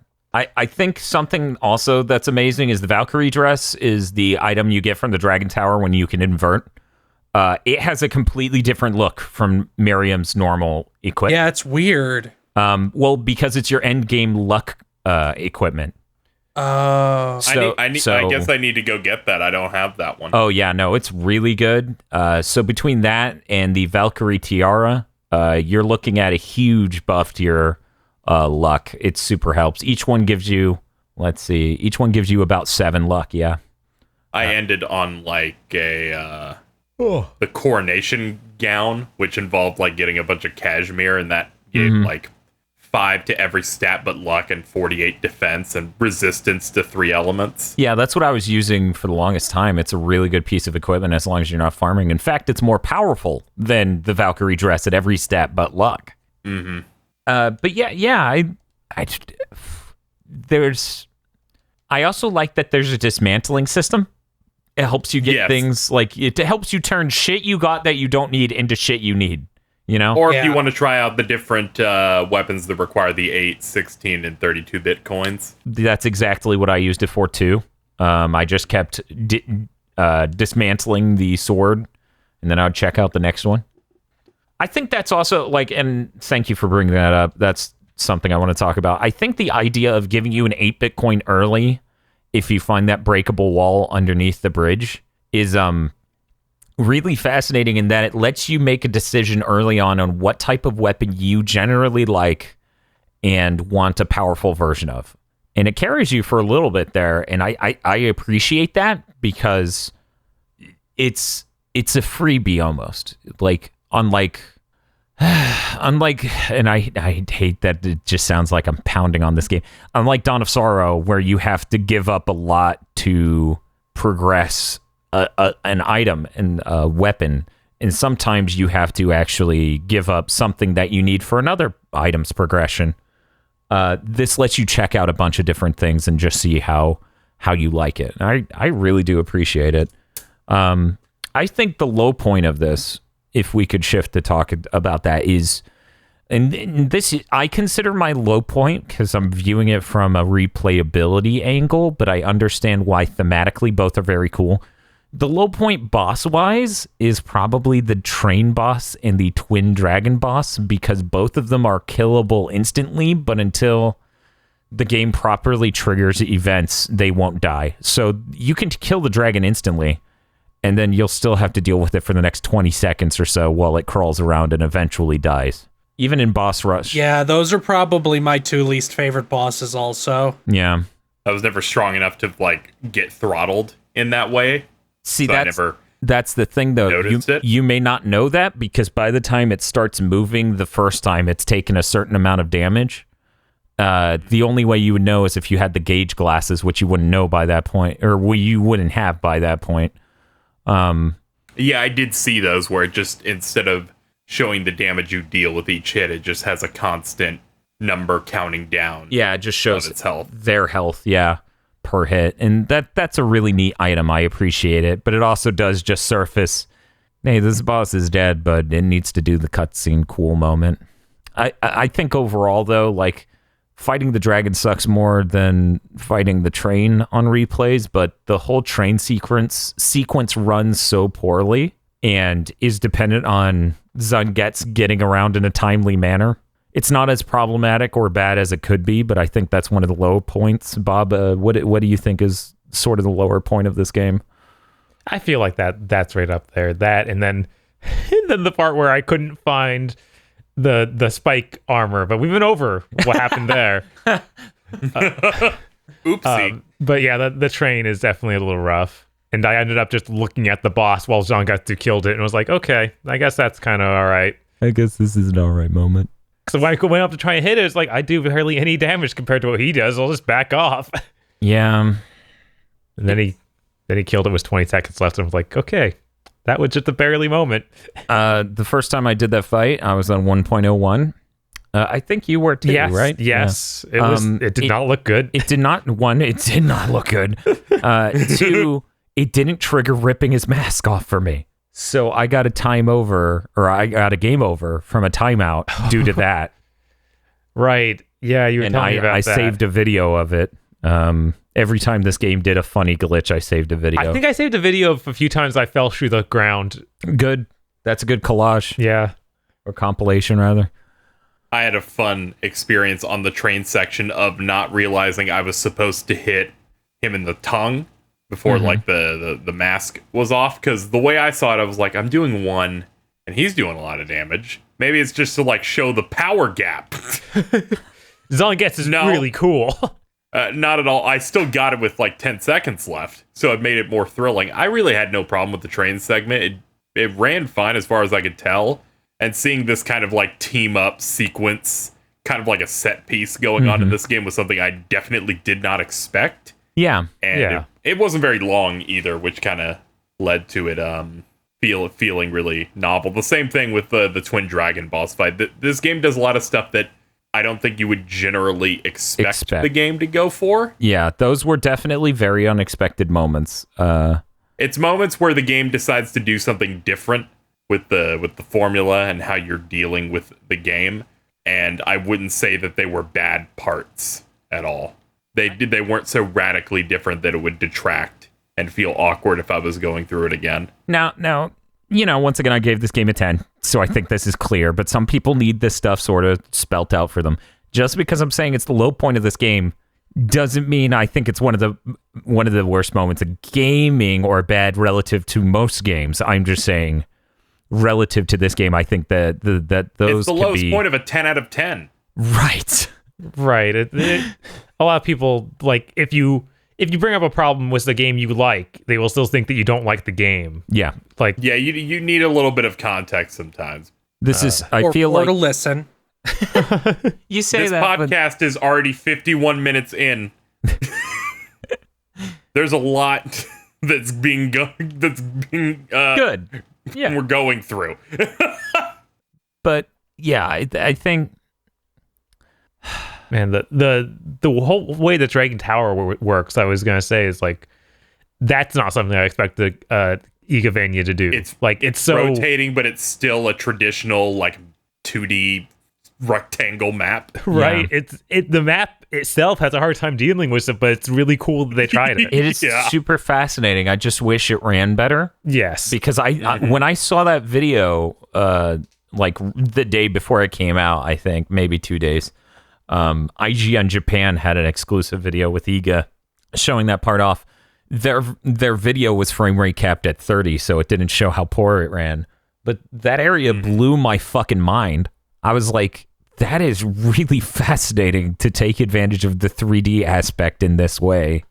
think something also that's amazing is the Valkyrie dress is the item you get from the Dragon Tower when you can invert. It has a completely different look from Miriam's normal equipment. Yeah, it's weird. Well, because it's your end game luck equipment. Oh, I guess I need to go get that. I don't have that one. Oh yeah, no, it's really good. So between that and the Valkyrie tiara, you're looking at a huge buff to your luck. It super helps. Each one gives you, about 7 luck. Yeah. I ended on like the coronation gown, which involved like getting a bunch of cashmere, and that gave like 5 to every stat but luck and 48 defense and resistance to 3 elements. Yeah, that's what I was using for the longest time. It's a really good piece of equipment as long as you're not farming. In fact, it's more powerful than the Valkyrie dress at every stat but luck. Mm-hmm. But yeah, I also like that there's a dismantling system. It helps you get things like it helps you turn shit you got that you don't need into shit you need, you know? Or if you want to try out the different weapons that require the 8, 16, and 32-bit coins. That's exactly what I used it for too. I just kept dismantling the sword, and then I would check out the next one. I think that's also like, and thank you for bringing that up. That's something I want to talk about. I think the idea of giving you an 8-bit coin early, if you find that breakable wall underneath the bridge, is really fascinating in that it lets you make a decision early on what type of weapon you generally like and want a powerful version of. And it carries you for a little bit there, and I appreciate that because it's a freebie almost. Like, unlike, and I hate that it just sounds like I'm pounding on this game. Unlike Dawn of Sorrow, where you have to give up a lot to progress an item and a weapon, and sometimes you have to actually give up something that you need for another item's progression. This lets you check out a bunch of different things and just see how you like it. I really do appreciate it. I think the low point of this, if we could shift to talk about that, is, and this I consider my low point because I'm viewing it from a replayability angle, but I understand why thematically both are very cool. The low point boss-wise is probably the train boss and the twin dragon boss, because both of them are killable instantly, but until the game properly triggers events, they won't die. So you can kill the dragon instantly, and then you'll still have to deal with it for the next 20 seconds or so while it crawls around and eventually dies. Even in boss rush. Yeah, those are probably my 2 least favorite bosses also. Yeah. I was never strong enough to, like, get throttled in that way. See, So that's the thing, though. You may not know that because by the time it starts moving the first time, it's taken a certain amount of damage. The only way you would know is if you had the gauge glasses, which you wouldn't know by that point, or you wouldn't have by that point. Yeah, I did see those where it just, instead of showing the damage you deal with each hit, it just has a constant number counting down. Yeah, it just shows its health. Their health, yeah, per hit. And that's a really neat item. I appreciate it. But it also does just surface, hey, this boss is dead, but it needs to do the cutscene cool moment. I think overall, though, like, fighting the dragon sucks more than fighting the train on replays, but the whole train sequence runs so poorly and is dependent on Zanget's getting around in a timely manner. It's not as problematic or bad as it could be, but I think that's one of the low points. Bob, what do you think is sort of the lower point of this game? I feel like that's right up there. That and then the part where I couldn't find the spike armor, but we've been over what happened there. Oopsie. But yeah, the train is definitely a little rough. And I ended up just looking at the boss while Zangetsu killed it and was like, okay, I guess that's kind of all right. I guess this is an all right moment. So when I went up to try and hit it, it's like, I do hardly any damage compared to what he does. I'll just back off. Yeah. And then he killed it with 20 seconds left. And I was like, okay, that was just a barely moment. The first time I did that fight, I was on 1.01. I think you were too, right? Yes. Yeah. It did not look good. It did not look good. Two, it didn't trigger ripping his mask off for me. So I got a game over from a timeout due to that. Right. Yeah, you were telling me about that. I saved a video of it. Every time this game did a funny glitch, I saved a video. I think I saved a video of a few times I fell through the ground. Good. That's a good collage. Yeah. Or compilation, rather. I had a fun experience on the train section of not realizing I was supposed to hit him in the tongue before like the mask was off, because the way I saw it, I was like, I'm doing 1 and he's doing a lot of damage. Maybe it's just to like show the power gap. Zangetsu is really cool. Not at all. I still got it with like 10 seconds left, so it made it more thrilling. I really had no problem with the train segment. It ran fine as far as I could tell, and seeing this kind of like team up sequence, kind of like a set piece going on in this game, was something I definitely did not expect. Yeah. And it wasn't very long either, which kind of led to it feeling really novel. The same thing with the Twin Dragon boss fight. This game does a lot of stuff that I don't think you would generally expect the game to go for. Yeah, those were definitely very unexpected moments. It's moments where the game decides to do something different with the formula and how you're dealing with the game, and I wouldn't say that they were bad parts at all. They weren't so radically different that it would detract and feel awkward if I was going through it again. Now, once again, I gave this game a 10, so I think this is clear, but some people need this stuff sort of spelt out for them. Just because I'm saying it's the low point of this game doesn't mean I think it's one of the worst moments of gaming or bad relative to most games. I'm just saying relative to this game, I think that those it's the lowest point of a 10 out of 10. Right. A lot of people, like, if you bring up a problem with the game you like, they will still think that you don't like the game. Yeah. Like, yeah, you need a little bit of context sometimes. This is, I feel like... Or to listen. You say this that, podcast is already 51 minutes in. There's a lot that's being good. Yeah, we're going through. But yeah, I think, man, the whole way the Dragon Tower works, I was gonna say, is like that's not something I expect the Igavania to do. It's so rotating, but it's still a traditional like 2D rectangle map, right? Yeah. The map itself has a hard time dealing with it, but it's really cool that they tried it. It is super fascinating. I just wish it ran better. Yes, because I when I saw that video, like the day before it came out, I think maybe 2 days, IGN Japan had an exclusive video with Iga showing that part off. Their video was frame rate capped at 30, so it didn't show how poor it ran. But that area blew my fucking mind. I was like, that is really fascinating to take advantage of the 3D aspect in this way.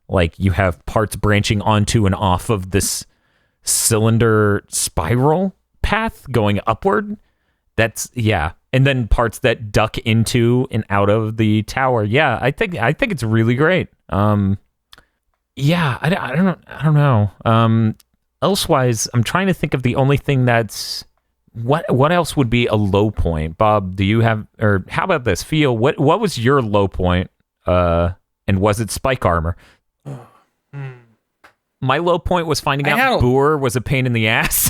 Like, you have parts branching onto and off of this cylinder spiral path going upward. That's, yeah. And then parts that duck into and out of the tower. Yeah, I think it's really great. Yeah, I don't know. Elsewise, I'm trying to think of the only thing that's what else would be a low point. Bob, do you have, or how about this? Feel, what was your low point? And was it spike armor? My low point was finding out Boer was a pain in the ass.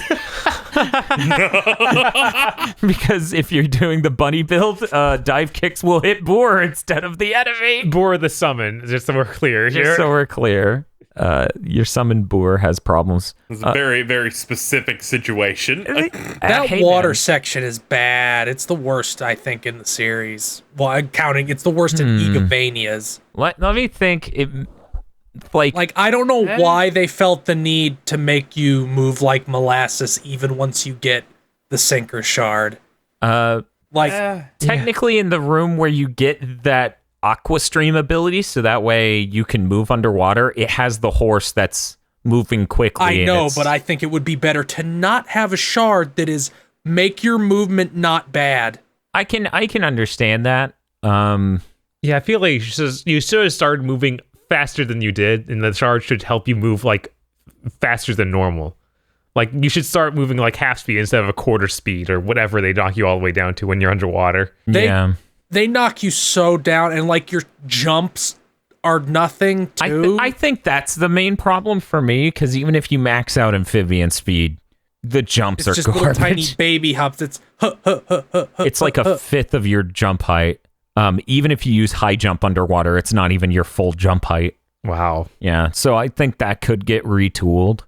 Because if you're doing the bunny build, dive kicks will hit Boer instead of the enemy. Boer the summon, just so we're clear here. Just so we're clear. Your summon Boer has problems. It's a very, very specific situation. That water section is bad. It's the worst, I think, in the series. Well, I'm counting, it's the worst in Igavania's. Let me think. Like I don't know why they felt the need to make you move like molasses even once you get the sinker shard. Technically in the room where you get that aqua stream ability, so that way you can move underwater, it has the horse that's moving quickly. I know, but I think it would be better to not have a shard that is make your movement not bad. I can understand that. Yeah, I feel like you should have started moving faster than you did, and the shard should help you move like faster than normal. Like, you should start moving like half speed instead of a quarter speed or whatever they knock you all the way down to when you're underwater. They knock you so down, and like your jumps are nothing too. I think that's the main problem for me, because even if you max out amphibian speed, the jumps are just garbage. Little tiny baby hops. It's it's like a fifth of your jump height. Even if you use high jump underwater, it's not even your full jump height. Wow. Yeah, so I think that could get retooled.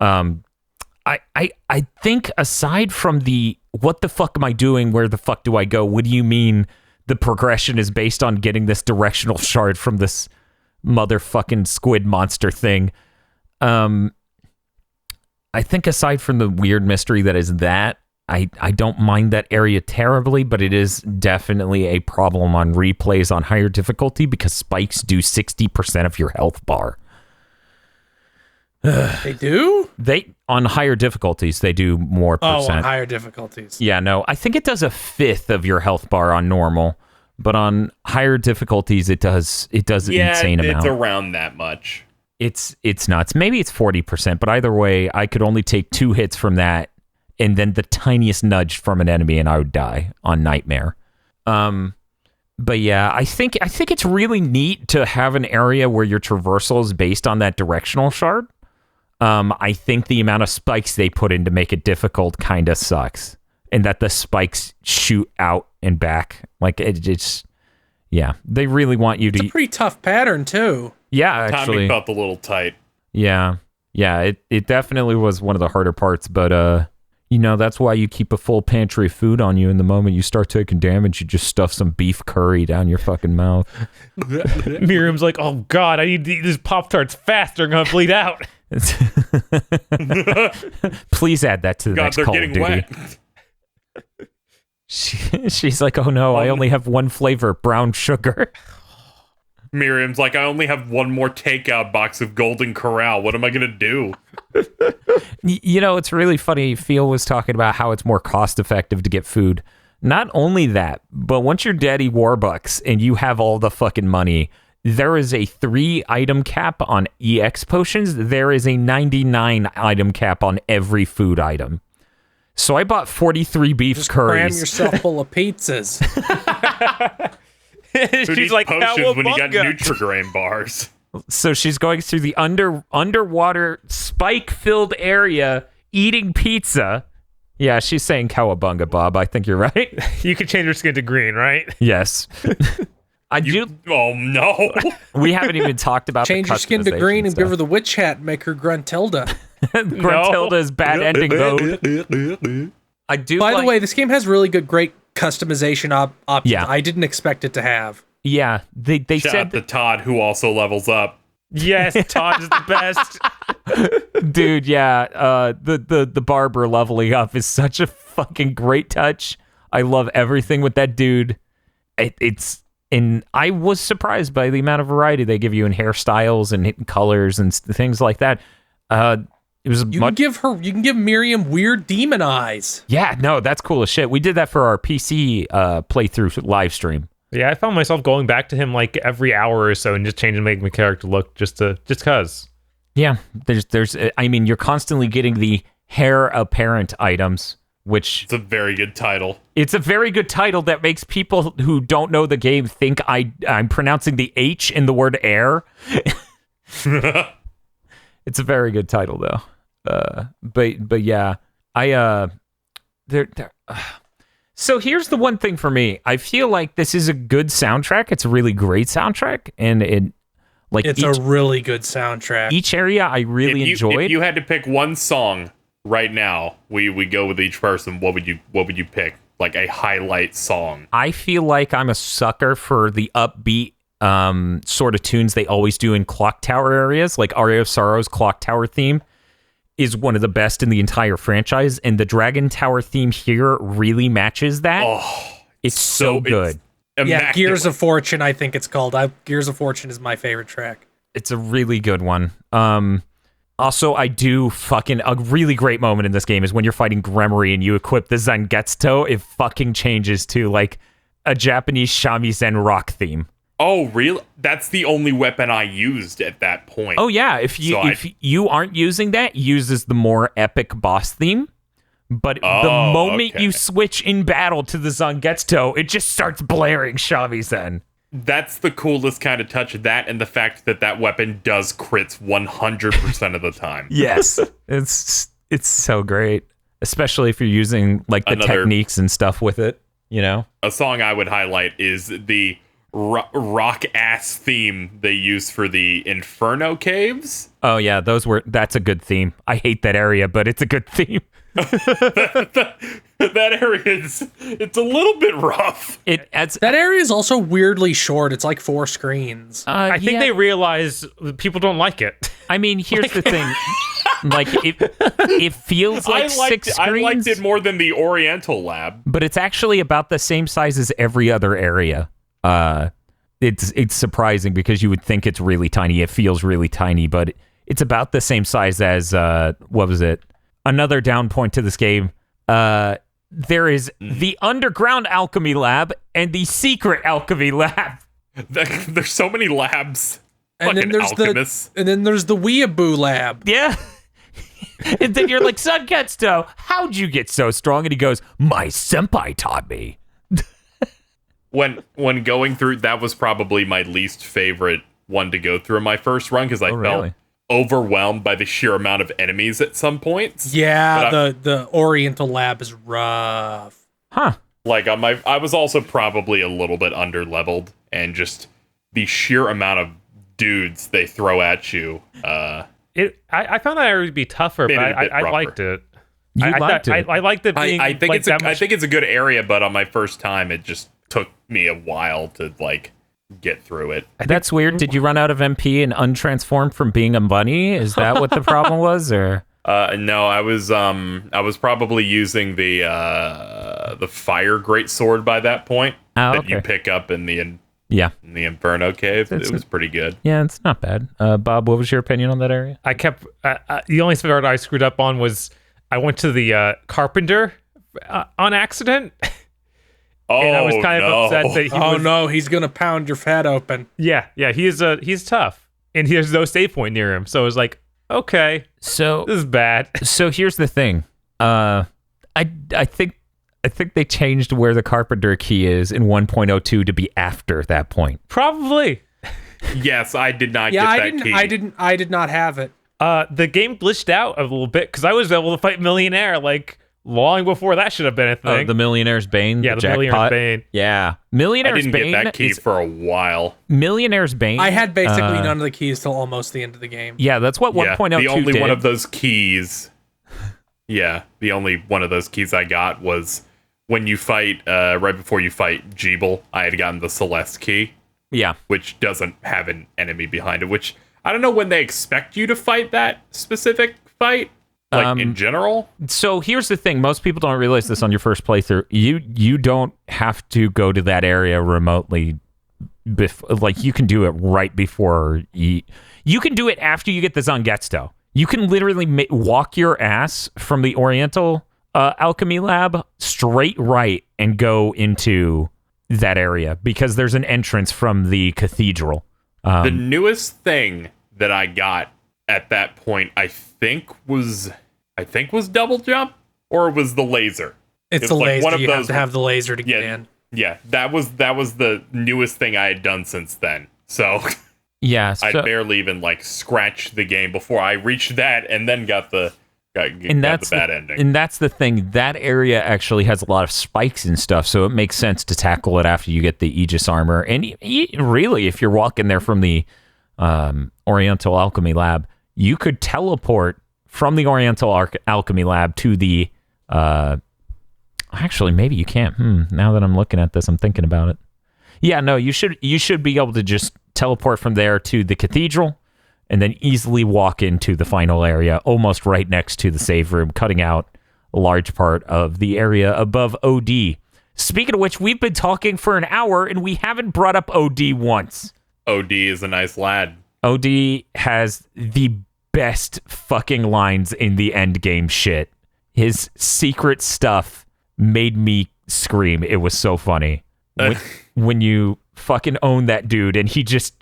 I think aside from the what the fuck am I doing? Where the fuck do I go? What do you mean the progression is based on getting this directional shard from this motherfucking squid monster thing? I think aside from the weird mystery that is that, I don't mind that area terribly, but it is definitely a problem on replays on higher difficulty because spikes do 60% of your health bar. They do? On higher difficulties, they do more percent. Oh, on higher difficulties. Yeah, no, I think it does a fifth of your health bar on normal, but on higher difficulties, it does an insane amount. It's around that much. It's nuts. Maybe it's 40%, but either way, I could only take 2 hits from that, and then the tiniest nudge from an enemy, and I would die on Nightmare. But yeah, I think it's really neat to have an area where your traversal is based on that directional shard. I think the amount of spikes they put in to make it difficult kind of sucks, and that the spikes shoot out and back. Like it's yeah, they really want you to. It's a pretty tough pattern too. Yeah, actually, timing felt a little tight. Yeah, it definitely was one of the harder parts, but that's why you keep a full pantry of food on you, and the moment you start taking damage, you just stuff some beef curry down your fucking mouth. Miriam's like, oh god, I need to eat these Pop-Tarts fast or I'm gonna bleed out. Please add that to the next Call of Duty. Wet. She's like, oh no, I only have one flavor, brown sugar. Miriam's like, I only have one more takeout box of Golden Corral. What am I gonna do? It's really funny. Phil was talking about how it's more cost effective to get food. Not only that, but once you're Daddy Warbucks and you have all the fucking money, there is a 3 item cap on EX potions. There is a 99 item cap on every food item. So I bought 43 beef Just curries. cram yourself full of pizzas. She's like, potions when you got Nutrigrain bars. So she's going through the underwater spike-filled area eating pizza. Yeah, she's saying cowabunga, Bob. I think you're right. You could change her skin to green, right? Yes. Oh, no. We haven't even talked about Change your skin to green and give her the witch hat and make her Gruntilda. Gruntilda's bad ending mode. I do. By the way, this game has really great customization options. Yeah. I didn't expect it to have. Yeah, they Shout said out to Todd, who also levels up. Yes, Todd is the best. Dude, yeah, the barber leveling up is such a fucking great touch. I love everything with that dude. And I was surprised by the amount of variety they give you in hairstyles and colors and things like that. It was you can give Miriam weird demon eyes. Yeah, no, that's cool as shit. We did that for our PC playthrough live stream. Yeah, I found myself going back to him like every hour or so and just changing, making my character look just cause. Yeah, you're constantly getting the heir apparent items, which it's a very good title. It's a very good title that makes people who don't know the game think I'm pronouncing the H in the word heir. It's a very good title though. But yeah, so here's the one thing for me. I feel like this is a good soundtrack. It's a really great soundtrack, and it's a really good soundtrack. Each area I really enjoyed. If you had to pick one song right now, we go with each person. What would you pick? Like a highlight song. I feel like I'm a sucker for the upbeat sort of tunes they always do in Clock Tower areas. Like Aria of Sorrow's Clock Tower theme is one of the best in the entire franchise, and the Dragon Tower theme here really matches that. Oh, it's so good. Yeah, Gears of Fortune, I think it's called. Gears of Fortune is my favorite track. It's a really good one. Also, I do a really great moment in this game is when you're fighting Gremory and you equip the Zangetsu, it fucking changes to like a Japanese shamisen rock theme. Oh, really? That's the only weapon I used at that point. Oh, yeah. If you aren't using that, it uses the more epic boss theme. But the moment you switch in battle to the Zangetsu, it just starts blaring shamisen. That's the coolest kind of touch. That and the fact that weapon does crits 100% of the time. Yes. It's so great. Especially if you're using like the techniques and stuff with it, A song I would highlight is the rock ass theme they use for the Inferno caves. Oh yeah, that's a good theme. I hate that area, but it's a good theme. That area it's a little bit rough. That area is also weirdly short. It's like 4 screens. I think they realize people don't like it. I mean, here's the thing. Like it feels like 6 screens. I liked it more than the Oriental Lab, but it's actually about the same size as every other area. It's surprising because you would think it's really tiny. It feels really tiny, but it's about the same size as what was it? Another down point to this game. There is the underground alchemy lab and the secret alchemy lab. There's so many labs. And then there's the Weeaboo lab. Yeah. And then you're like, Zangetsu, how'd you get so strong? And he goes, my senpai taught me. when going through, that was probably my least favorite one to go through in my first run because I felt overwhelmed by the sheer amount of enemies at some points. Yeah, the Oriental Lab is rough. Huh. Like I was also probably a little bit under-leveled, and just the sheer amount of dudes they throw at you. I found that area to be tougher, but I liked it. I liked it being. I think like I think it's a good area, but on my first time, it just took me a while to like get through it. That's weird. Did you run out of MP and untransformed from being a bunny? Is that what the problem was, or? No, I was probably using the fire greatsword by that point that you pick up in the Inferno cave. It was pretty good. Yeah, it's not bad. Bob, what was your opinion on that area? I kept the only part I screwed up on was I went to the carpenter on accident. And I was kind of upset that he's gonna pound your fat open. Yeah, he's tough, and there's no save point near him. So it was like, okay, so this is bad. So here's the thing. I think they changed where the carpenter key is in 1.02 to be after that point. Probably. Yes, I did not get that key. I did not have it. The game glitched out a little bit because I was able to fight Millionaire like long before that should have been a thing. The Millionaire's Bane. Yeah, the Millionaire's Bane. Yeah, Millionaire's Bane. I didn't get that key for a while. Millionaire's Bane. I had basically none of the keys till almost the end of the game. Yeah, that's what 1.02 the only did. one of those keys. Yeah, the only one of those keys I got was when you fight, right before you fight Jeeble. I had gotten the Celeste key. Yeah, which doesn't have an enemy behind it. Which I don't know when they expect you to fight that specific fight. Like in general? So here's the thing. Most people don't realize this on your first playthrough. You don't have to go to that area remotely. Like, you can do it right before you can do it after you get the Zangetsu. You can literally walk your ass from the Oriental Alchemy Lab straight right and go into that area because there's an entrance from the cathedral. The newest thing that I got at that point, I think was double jump, or was the laser. It's the laser. One of you have to have the laser to get in. Yeah, that was the newest thing I had done since then. So yeah, I barely even like scratched the game before I reached that, and then got the bad ending. And that's the thing. That area actually has a lot of spikes and stuff, so it makes sense to tackle it after you get the Aegis armor. And really, if you're walking there from the Oriental Alchemy Lab, you could teleport from the Oriental Alchemy Lab to the actually maybe you can't. Now that I'm looking at this, I'm thinking about it. Yeah, no, you should be able to just teleport from there to the cathedral and then easily walk into the final area almost right next to the save room, cutting out a large part of the area above OD. Speaking of which, we've been talking for an hour and we haven't brought up OD once. OD is a nice lad. OD has the best fucking lines in the Endgame shit. His secret stuff made me scream. It was so funny. When you fucking own that dude and he just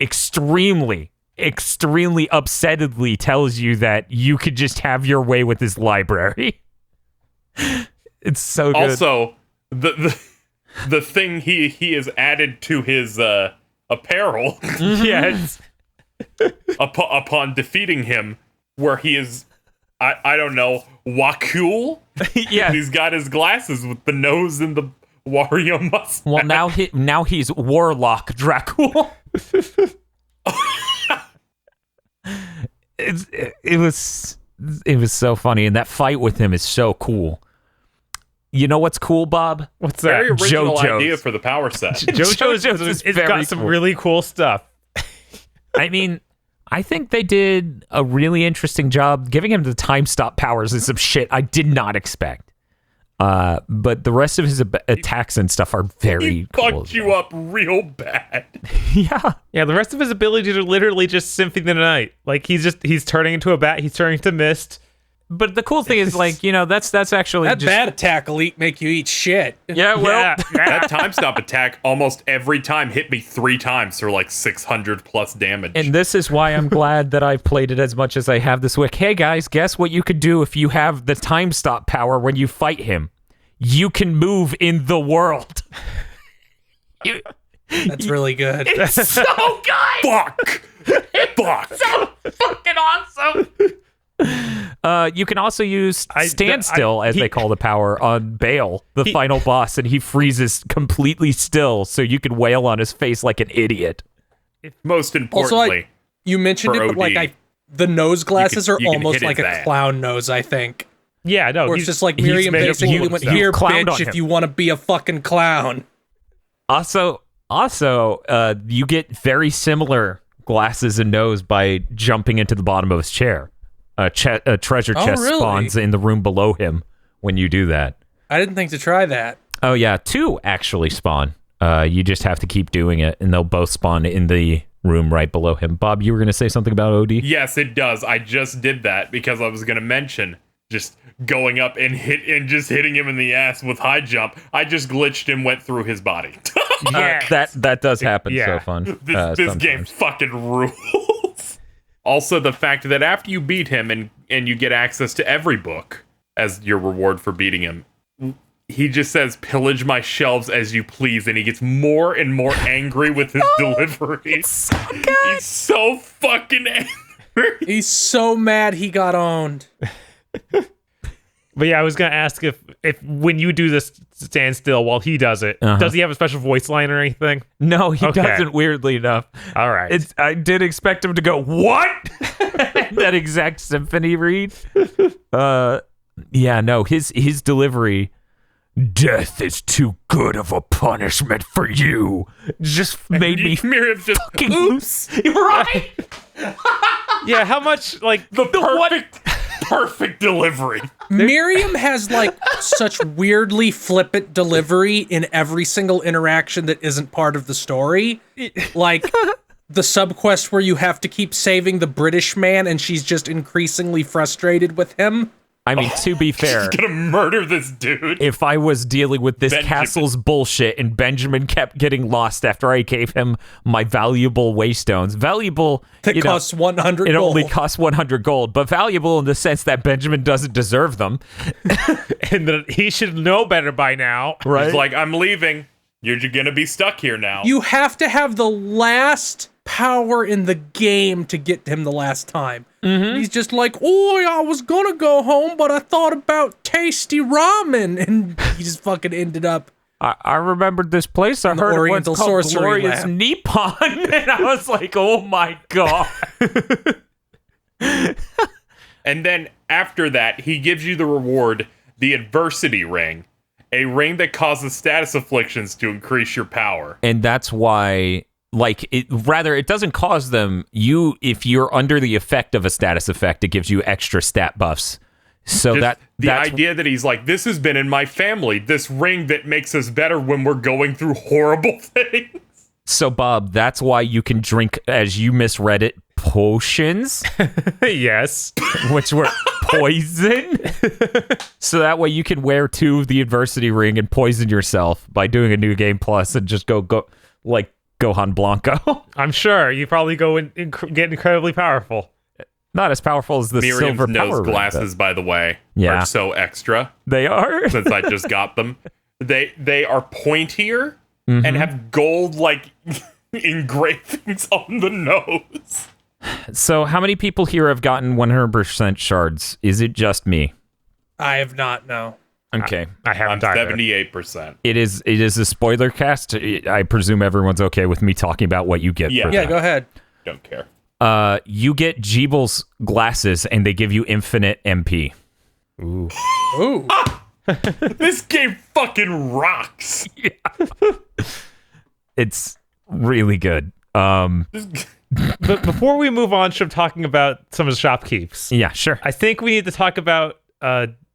extremely upsettedly tells you that you could just have your way with his library. It's so good. Also, the thing he has added to his apparel. Yes. upon defeating him, where he is, I don't know, Wakul? Yeah. He's got his glasses with the nose and the Wario mustache. Well, now he's Warlock Dracul. It was so funny, and that fight with him is so cool. You know what's cool, Bob? What's that? Very original JoJo's idea for the power set. JoJo's it's got some really cool stuff. I mean, I think they did a really interesting job giving him the time stop powers and some shit I did not expect. But the rest of his attacks and stuff are very cool. He fucked you up real bad. Yeah. Yeah, the rest of his abilities are literally just Symphony of the Night. Like, he's turning into a bat, he's turning into mist. But the cool thing is, like, you know, that's actually that just... bad attack will make you eat shit. Yeah, well... That time stop attack almost every time hit me 3 times for like 600 plus damage. And this is why I'm glad that I've played it as much as I have this week. Hey guys, guess what you could do if you have the time stop power when you fight him? You can move in the world. That's really good. It's so good. Fuck. Fuck. So fucking awesome. You can also use standstill, as they call the power, on Bale, the final boss, and he freezes completely still, so you can wail on his face like an idiot. Most importantly, Also, you mentioned it, but like the nose glasses are almost like a clown nose, I think. Yeah, no. Where it's just like Miriam basically went, here, bitch, if you want to be a fucking clown. Also, you get very similar glasses and nose by jumping into the bottom of his chair. A treasure chest spawns in the room below him when you do that. I didn't think to try that. Oh yeah, 2 actually spawn. You just have to keep doing it, and they'll both spawn in the room right below him. Bob, you were going to say something about OD? Yes, it does. I just did that because I was going to mention just going up and just hitting him in the ass with high jump. I just glitched and went through his body. That does happen. Yeah. So fun. This game fucking rules. Also, the fact that after you beat him and you get access to every book as your reward for beating him, he just says, pillage my shelves as you please, and he gets more and more angry with his delivery. It's so good. He's so fucking angry. He's so mad he got owned. But yeah, I was gonna ask if when you do this standstill while he does it, does he have a special voice line or anything? No, he doesn't, weirdly enough. All right. I did expect him to go, what? That exact symphony read. Yeah, no, his delivery, death is too good of a punishment for you, just made me Miriam just fucking oops. Right? Yeah, how much, like, the perfect delivery. Miriam has like such weirdly flippant delivery in every single interaction that isn't part of the story. Like the subquest where you have to keep saving the British man and she's just increasingly frustrated with him. I mean, to be fair, She's gonna murder this dude. if I was dealing with this Benjamin. castle's bullshit and Benjamin kept getting lost after I gave him my valuable waystones, valuable That costs 100 it gold. only costs 100 gold, but valuable in the sense that Benjamin doesn't deserve them. and he should know better by now. Right? He's like, I'm leaving. You're gonna be stuck here now. You have to have the last power in the game to get him the last time. He's just like, oh, I was gonna go home, but I thought about tasty ramen, and he just fucking ended up. I remembered this place. I heard it once Oriental called Sorcery Glorious Lab. Nippon, and I was like, oh my god. And then after that, he gives you the reward, the Adversity Ring, a ring that causes status afflictions to increase your power. And that's why, like, it doesn't cause them. If you're under the effect of a status effect, it gives you extra stat buffs. So Just the that's idea that he's like, this has been in my family, this ring that makes us better when we're going through horrible things. so Bob, that's why you can drink, as you misread it, potions, Yes. which were poison. So that way you can wear 2 of the adversity ring and poison yourself by doing a new game plus and just go like Gohan Blanco. I'm sure you probably go and get incredibly powerful. Not as powerful as the Miriam's silver nose power ring, glasses, by the way, Yeah. are so extra but they are. since I just got them. They are pointier and have gold like engravings on the nose. So how many people here have gotten 100% shards? Is it just me? I have not, no. Okay. I I'm haven't either. 78%. It is a spoiler cast. I presume everyone's okay with me talking about what you get Yeah. for Yeah, that. go ahead. Don't care. You get Jeebel's glasses and they give you infinite MP. Ooh. This game fucking rocks. It's really good. But before we move on from talking about some of the shopkeeps, Yeah, sure. I think we need to talk about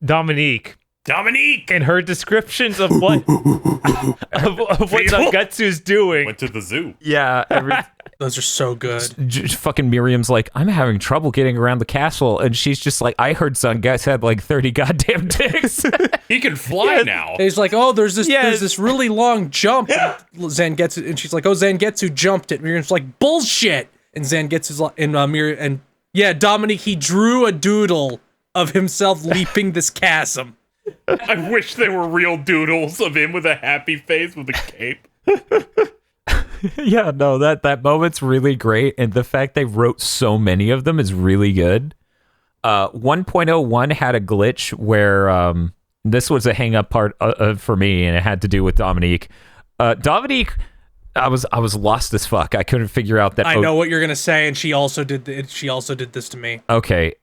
Dominique and her descriptions of what what Zangetsu's doing. Went to the zoo. Yeah, Those are so good. fucking Miriam's like, I'm having trouble getting around the castle, and she's just like, I heard Zangetsu had like 30 goddamn dicks. He can fly now. And he's like, oh, there's this really long jump. And Zangetsu, and she's like, oh, Zangetsu jumped it. Miriam's like, bullshit. And Zangetsu's like, and Miriam, and yeah, Dominique, he drew a doodle of himself leaping this chasm. I wish they were real doodles of him with a happy face with a cape. Yeah, no, that moment's really great, and the fact they wrote so many of them is really good. 1.01 had a glitch where this was a hang up part for me, and it had to do with Dominique. Dominique, I was lost as fuck. I couldn't figure out that. I know what you're gonna say, and she also did this to me. Okay,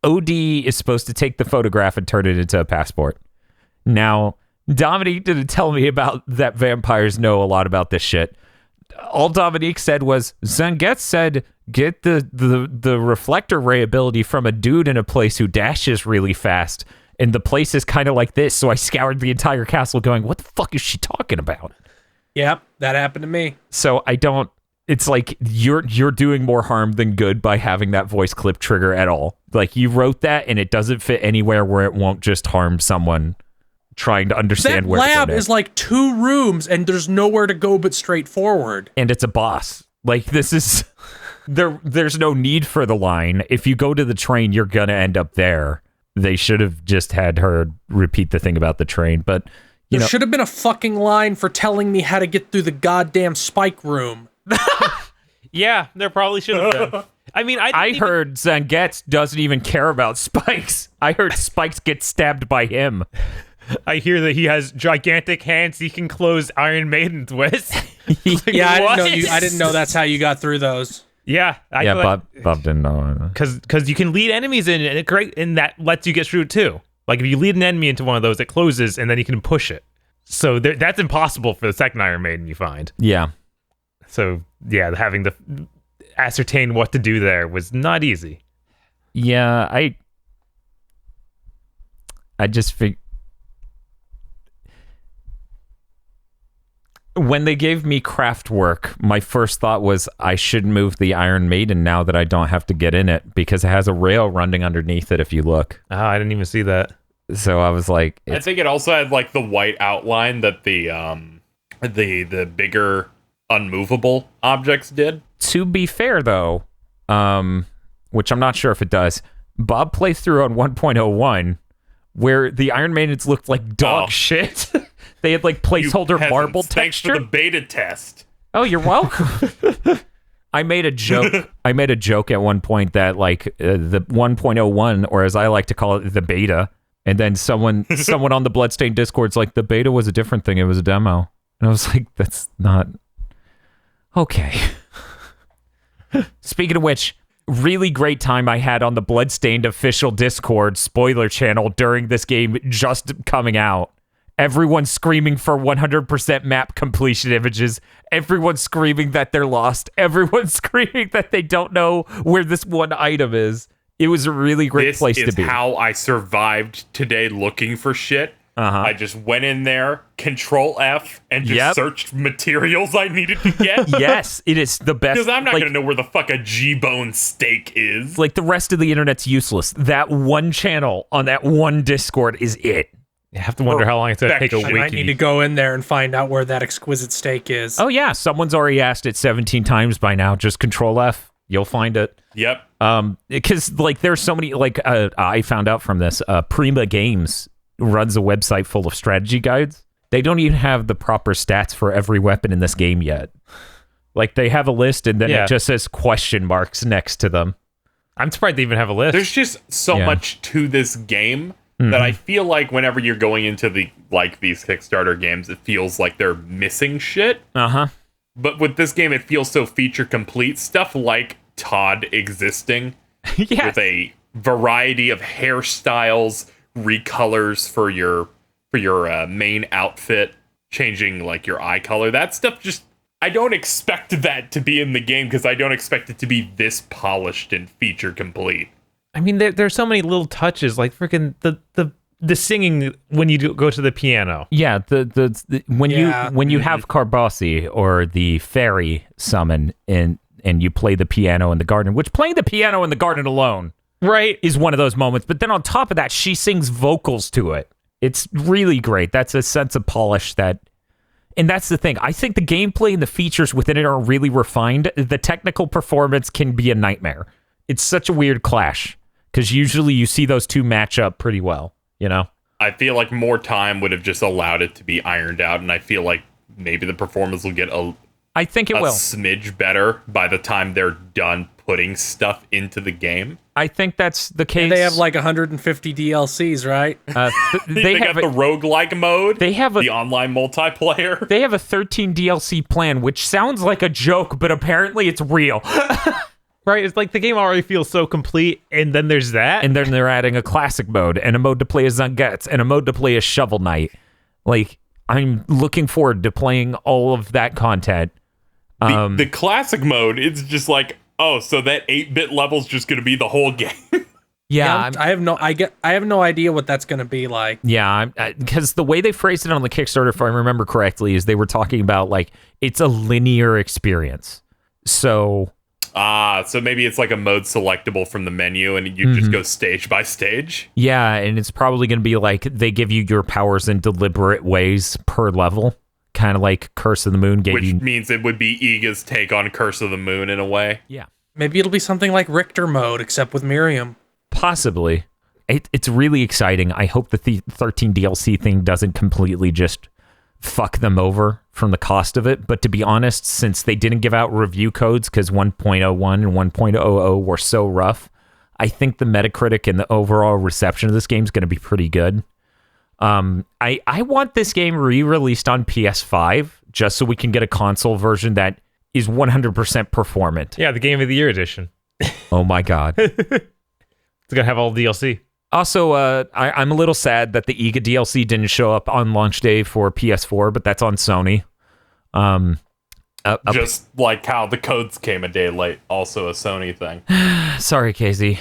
OD is supposed to take the photograph and turn it into a passport. Now, Dominique didn't tell me about that. Vampires know a lot about this shit. All Dominique said was, Zanget said, get the reflector ray ability from a dude in a place who dashes really fast, and the place is kind of like this, so I scoured the entire castle going, what the fuck is she talking about? Yep, that happened to me. So it's like you're doing more harm than good by having that voice clip trigger at all. Like, you wrote that, and it doesn't fit anywhere where it won't just harm someone trying to understand where that lab to go is like 2 rooms, and there's nowhere to go but straight forward. And it's a boss. Like, this is there's no need for the line. If you go to the train, you're gonna end up there. They should have just had her repeat the thing about the train, but there should have been a fucking line for telling me how to get through the goddamn spike room. Yeah, there probably should have been. I mean, I heard Zangetz doesn't even care about spikes. I heard spikes get stabbed by him. I hear that he has gigantic hands he can close Iron Maidens with. Like, yeah, I didn't know that's how you got through those. Yeah, Bob didn't know. Because you can lead enemies in, and that lets you get through it too. Like, if you lead an enemy into one of those, it closes, and then you can push it. So that's impossible for the second Iron Maiden, you find. Yeah. So, yeah, having to ascertain what to do there was not easy. Yeah, I just figured... When they gave me craft work, my first thought was I should move the Iron Maiden now that I don't have to get in it, because it has a rail running underneath it if you look. Oh, I didn't even see that. So I was like... I think it also had like the white outline that the bigger unmovable objects did. To be fair, though, which I'm not sure if it does, Bob played through on 1.01 where the Iron Maidens looked like dog shit. They had like placeholder marble texture. Thanks for the beta test. Oh, you're welcome. I made a joke. At one point that like the 1.01, or as I like to call it, the beta. And then someone on the Bloodstained Discord's like, the beta was a different thing. It was a demo. And I was like, that's not okay. Speaking of which, really great time I had on the Bloodstained official Discord spoiler channel during this game just coming out. Everyone's screaming for 100% map completion images. Everyone's screaming that they're lost. Everyone's screaming that they don't know where this one item is. It was a really great place to be. This is how I survived today looking for shit. I just went in there, Control F, and just searched materials I needed to get. Yes, it is the best. Because I'm not going to know where the fuck a G-bone steak is. Like, the rest of the internet's useless. That one channel on that one Discord is it. You have to wonder how long it's going to take a wiki. I might need to go in there and find out where that exquisite steak is. Oh, yeah. Someone's already asked it 17 times by now. Just Control F. You'll find it. Yep. Because, like, there's so many, like, I found out from this. Prima Games runs a website full of strategy guides. They don't even have the proper stats for every weapon in this game yet. Like, they have a list, and then it just says question marks next to them. I'm surprised they even have a list. There's just so much to this game that I feel like whenever you're going into these Kickstarter games, it feels like they're missing shit. But with this game, it feels so feature complete. Stuff like Todd existing with a variety of hairstyles, recolors for your main outfit, changing like your eye color. That stuff just, I don't expect that to be in the game because I don't expect it to be this polished and feature complete. I mean, there's so many little touches, like freaking the singing when you go to the piano. Yeah, when you have Carbossi or the fairy summon and you play the piano in the garden, which playing the piano in the garden alone, right, is one of those moments. But then on top of that, she sings vocals to it. It's really great. That's a sense of polish and that's the thing. I think the gameplay and the features within it are really refined. The technical performance can be a nightmare. It's such a weird clash. Because usually you see those two match up pretty well, you know? I feel like more time would have just allowed it to be ironed out, and I feel like maybe the performance will get I think it will. Smidge better by the time they're done putting stuff into the game. I think that's the case. And they have like 150 DLCs, right? They got the roguelike mode. They have the online multiplayer. They have a 13 DLC plan, which sounds like a joke, but apparently it's real. Right? It's like the game already feels so complete, and then there's that. And then they're adding a classic mode, and a mode to play as Zangetz, and a mode to play as Shovel Knight. Like, I'm looking forward to playing all of that content. The classic mode, it's just like, oh, so that 8-bit level's just going to be the whole game. Yeah, I have no idea what that's going to be like. Yeah, because the way they phrased it on the Kickstarter, if I remember correctly, is they were talking about like it's a linear experience. So maybe it's like a mode selectable from the menu, and you just go stage by stage. Yeah, and it's probably going to be like they give you your powers in deliberate ways per level. Kind of like Curse of the Moon gave you... Which means it would be Iga's take on Curse of the Moon in a way. Yeah. Maybe it'll be something like Richter mode, except with Miriam. Possibly. It's really exciting. I hope the 13 DLC thing doesn't completely just fuck them over from the cost of it. But to be honest, since they didn't give out review codes because 1.01 and 1.00 were so rough, I think the Metacritic and the overall reception of this game is going to be pretty good. I want this game re-released on PS5 just so we can get a console version that is 100% performant. Yeah, the Game of the Year edition. Oh my god. It's gonna have all DLC. Also, I'm a little sad that the Iga DLC didn't show up on launch day for PS4, but that's on Sony. Just like how the codes came a day late, also a Sony thing. Sorry, Casey.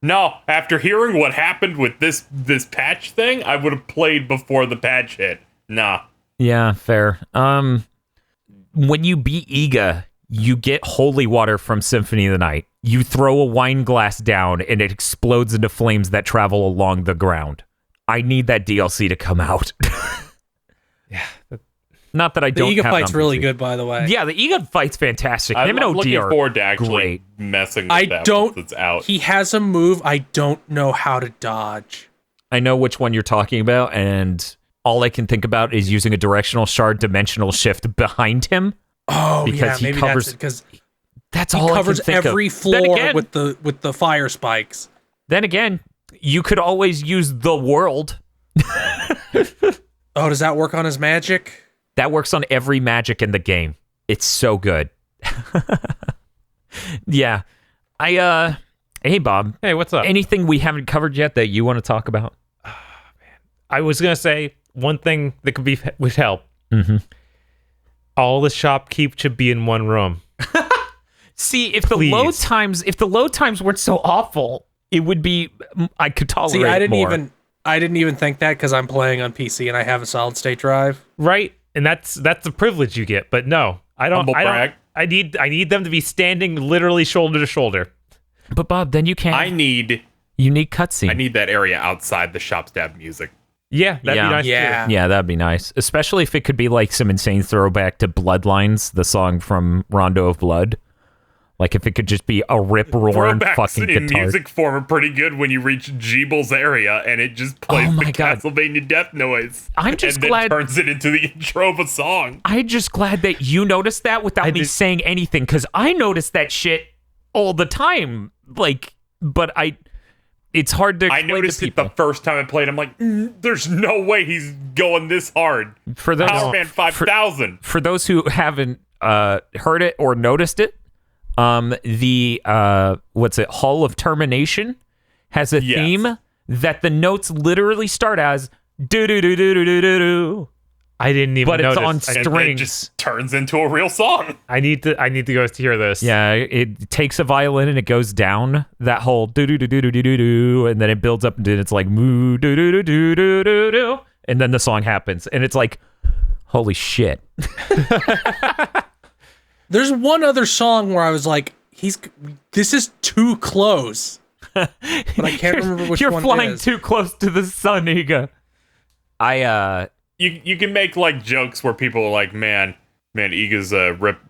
No, after hearing what happened with this patch thing, I would have played before the patch hit. Nah. Yeah, fair. When you beat Iga, you get holy water from Symphony of the Night. You throw a wine glass down, and it explodes into flames that travel along the ground. I need that DLC to come out. Yeah. Not that I don't. The Iga fight's really good, by the way. Yeah, the Iga fight's fantastic. I'm looking forward to actually great. messing with that once it's out. He has a move I don't know how to dodge. I know which one you're talking about, and all I can think about is using a directional shard dimensional shift behind him. Oh, because yeah, maybe covers, that's it, because that's he all covers I can think every of. floor Again, with the fire spikes. Then again, you could always use the world. Oh, does that work on his magic? That works on every magic in the game. It's so good. Yeah. Hey, Bob. Hey, what's up? Anything we haven't covered yet that you want to talk about? Oh, man. I was going to say one thing that would help. Mm-hmm. All the shopkeep should be in one room. See, if Please. the load times weren't so awful, it would be, I could tolerate See, I didn't even think that because I'm playing on PC and I have a solid state drive. Right? And that's a privilege you get. But no, I don't. Humble brag. I need them to be standing literally shoulder to shoulder. But Bob, then you can't. I need unique cutscene. I need that area outside the shop stab music. Yeah, that'd be nice too. Yeah, that'd be nice. Especially if it could be like some insane throwback to Bloodlines, the song from Rondo of Blood. Like if it could just be a rip-roaring fucking in guitar. music form are pretty good when you reach Jeeble's area and it just plays the God. Castlevania death noise. I'm just and glad then turns it into the intro of a song. I'm just glad that you noticed that without me saying anything, because I noticed that shit all the time. Like, but it's hard to explain I noticed to it people. the first time I played. I'm like, there's no way he's going this hard. For those, Power Man 5000. For those who haven't heard it or noticed it, the Hall of Termination has a theme that the notes literally start as do do do do do do do do. I didn't even but notice. It's on And strings. it just turns into a real song. I need to go to hear this. Yeah, it takes a violin and it goes down that whole do do do do do do do do, and then it builds up and it's like moo do do do do do do do, and then the song happens, and it's like, holy shit. There's one other song where I was like, this is too close. But I can't remember which one it is. You're flying too close to the sun, Iga. You can make like jokes where people are like, man, Iga's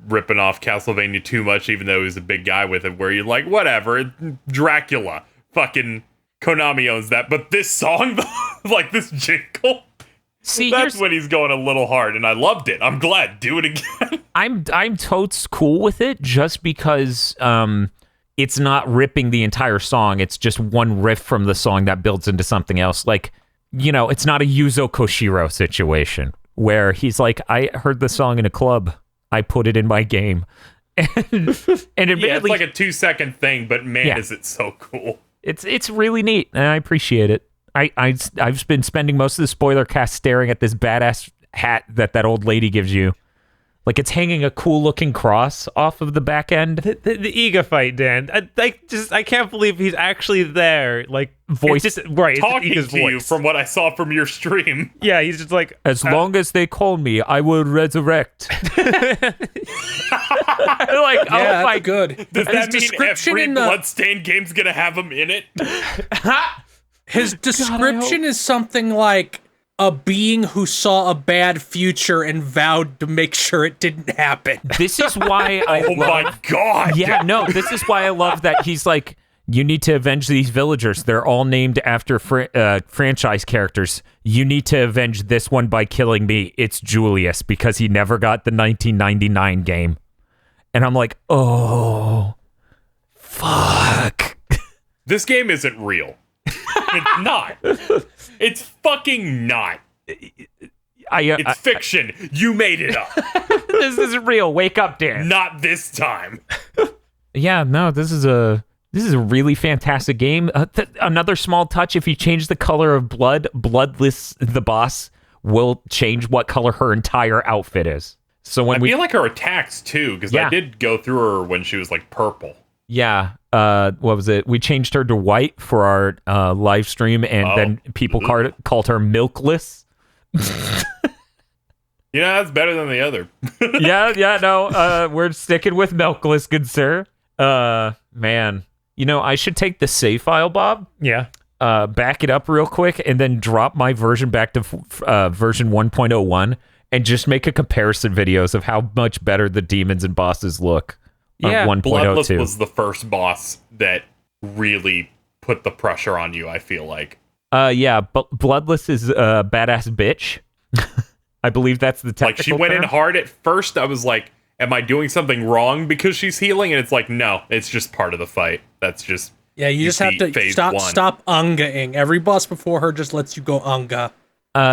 ripping off Castlevania too much, even though he's a big guy with it. Where you're like, whatever, Dracula, fucking Konami owns that. But this song, like this jingle, See, that's when he's going a little hard, and I loved it. I'm glad. Do it again. I'm totes cool with it just because it's not ripping the entire song. It's just one riff from the song that builds into something else. Like, it's not a Yuzo Koshiro situation where he's like, I heard the song in a club. I put it in my game. And admittedly, it's like a 2-second thing, but man, is it so cool. It's really neat, and I appreciate it. I've been spending most of the Spoilercast staring at this badass hat that old lady gives you. Like, it's hanging a cool-looking cross off of the back end. The Iga fight, Dan. I can't believe he's actually there. Like, voice, it's just, right? Talking it's to you from what I saw from your stream. Yeah, he's just like, as long as they call me, I will resurrect. Like, yeah, my good. Does that mean every Bloodstained game's gonna have him in it? His description is something like a being who saw a bad future and vowed to make sure it didn't happen. This is why I oh my god. Yeah, no, this is why I love that he's like, you need to avenge these villagers. They're all named after franchise characters. You need to avenge this one by killing me. It's Julius, because he never got the 1999 game. And I'm like, oh, fuck. This game isn't real. It's not. It's fucking not. It's fiction. You made it up. This isn't real. Wake up, Dan. Not this time. Yeah, no, this is a really fantastic game. Another small touch: if you change the color of Bloodless, the boss will change what color her entire outfit is. So when I feel like her attacks too, because I did go through her when she was like purple. Yeah. What was it? We changed her to white for our live stream, and then people called her Milkless. That's better than the other. No, we're sticking with Milkless, good sir. Man, I should take the save file, Bob. Yeah. Back it up real quick, and then drop my version back to version 1.01, and just make a comparison videos of how much better the demons and bosses look. Yeah, Bloodless was the first boss that really put the pressure on you, I feel like. But Bloodless is a badass bitch. I believe that's the technical Like, she went term. in hard at first. I was like, am I doing something wrong because she's healing? And it's like, no, it's just part of the fight. That's just... Yeah, you just have to stop ungaing. Every boss before her just lets you go unga.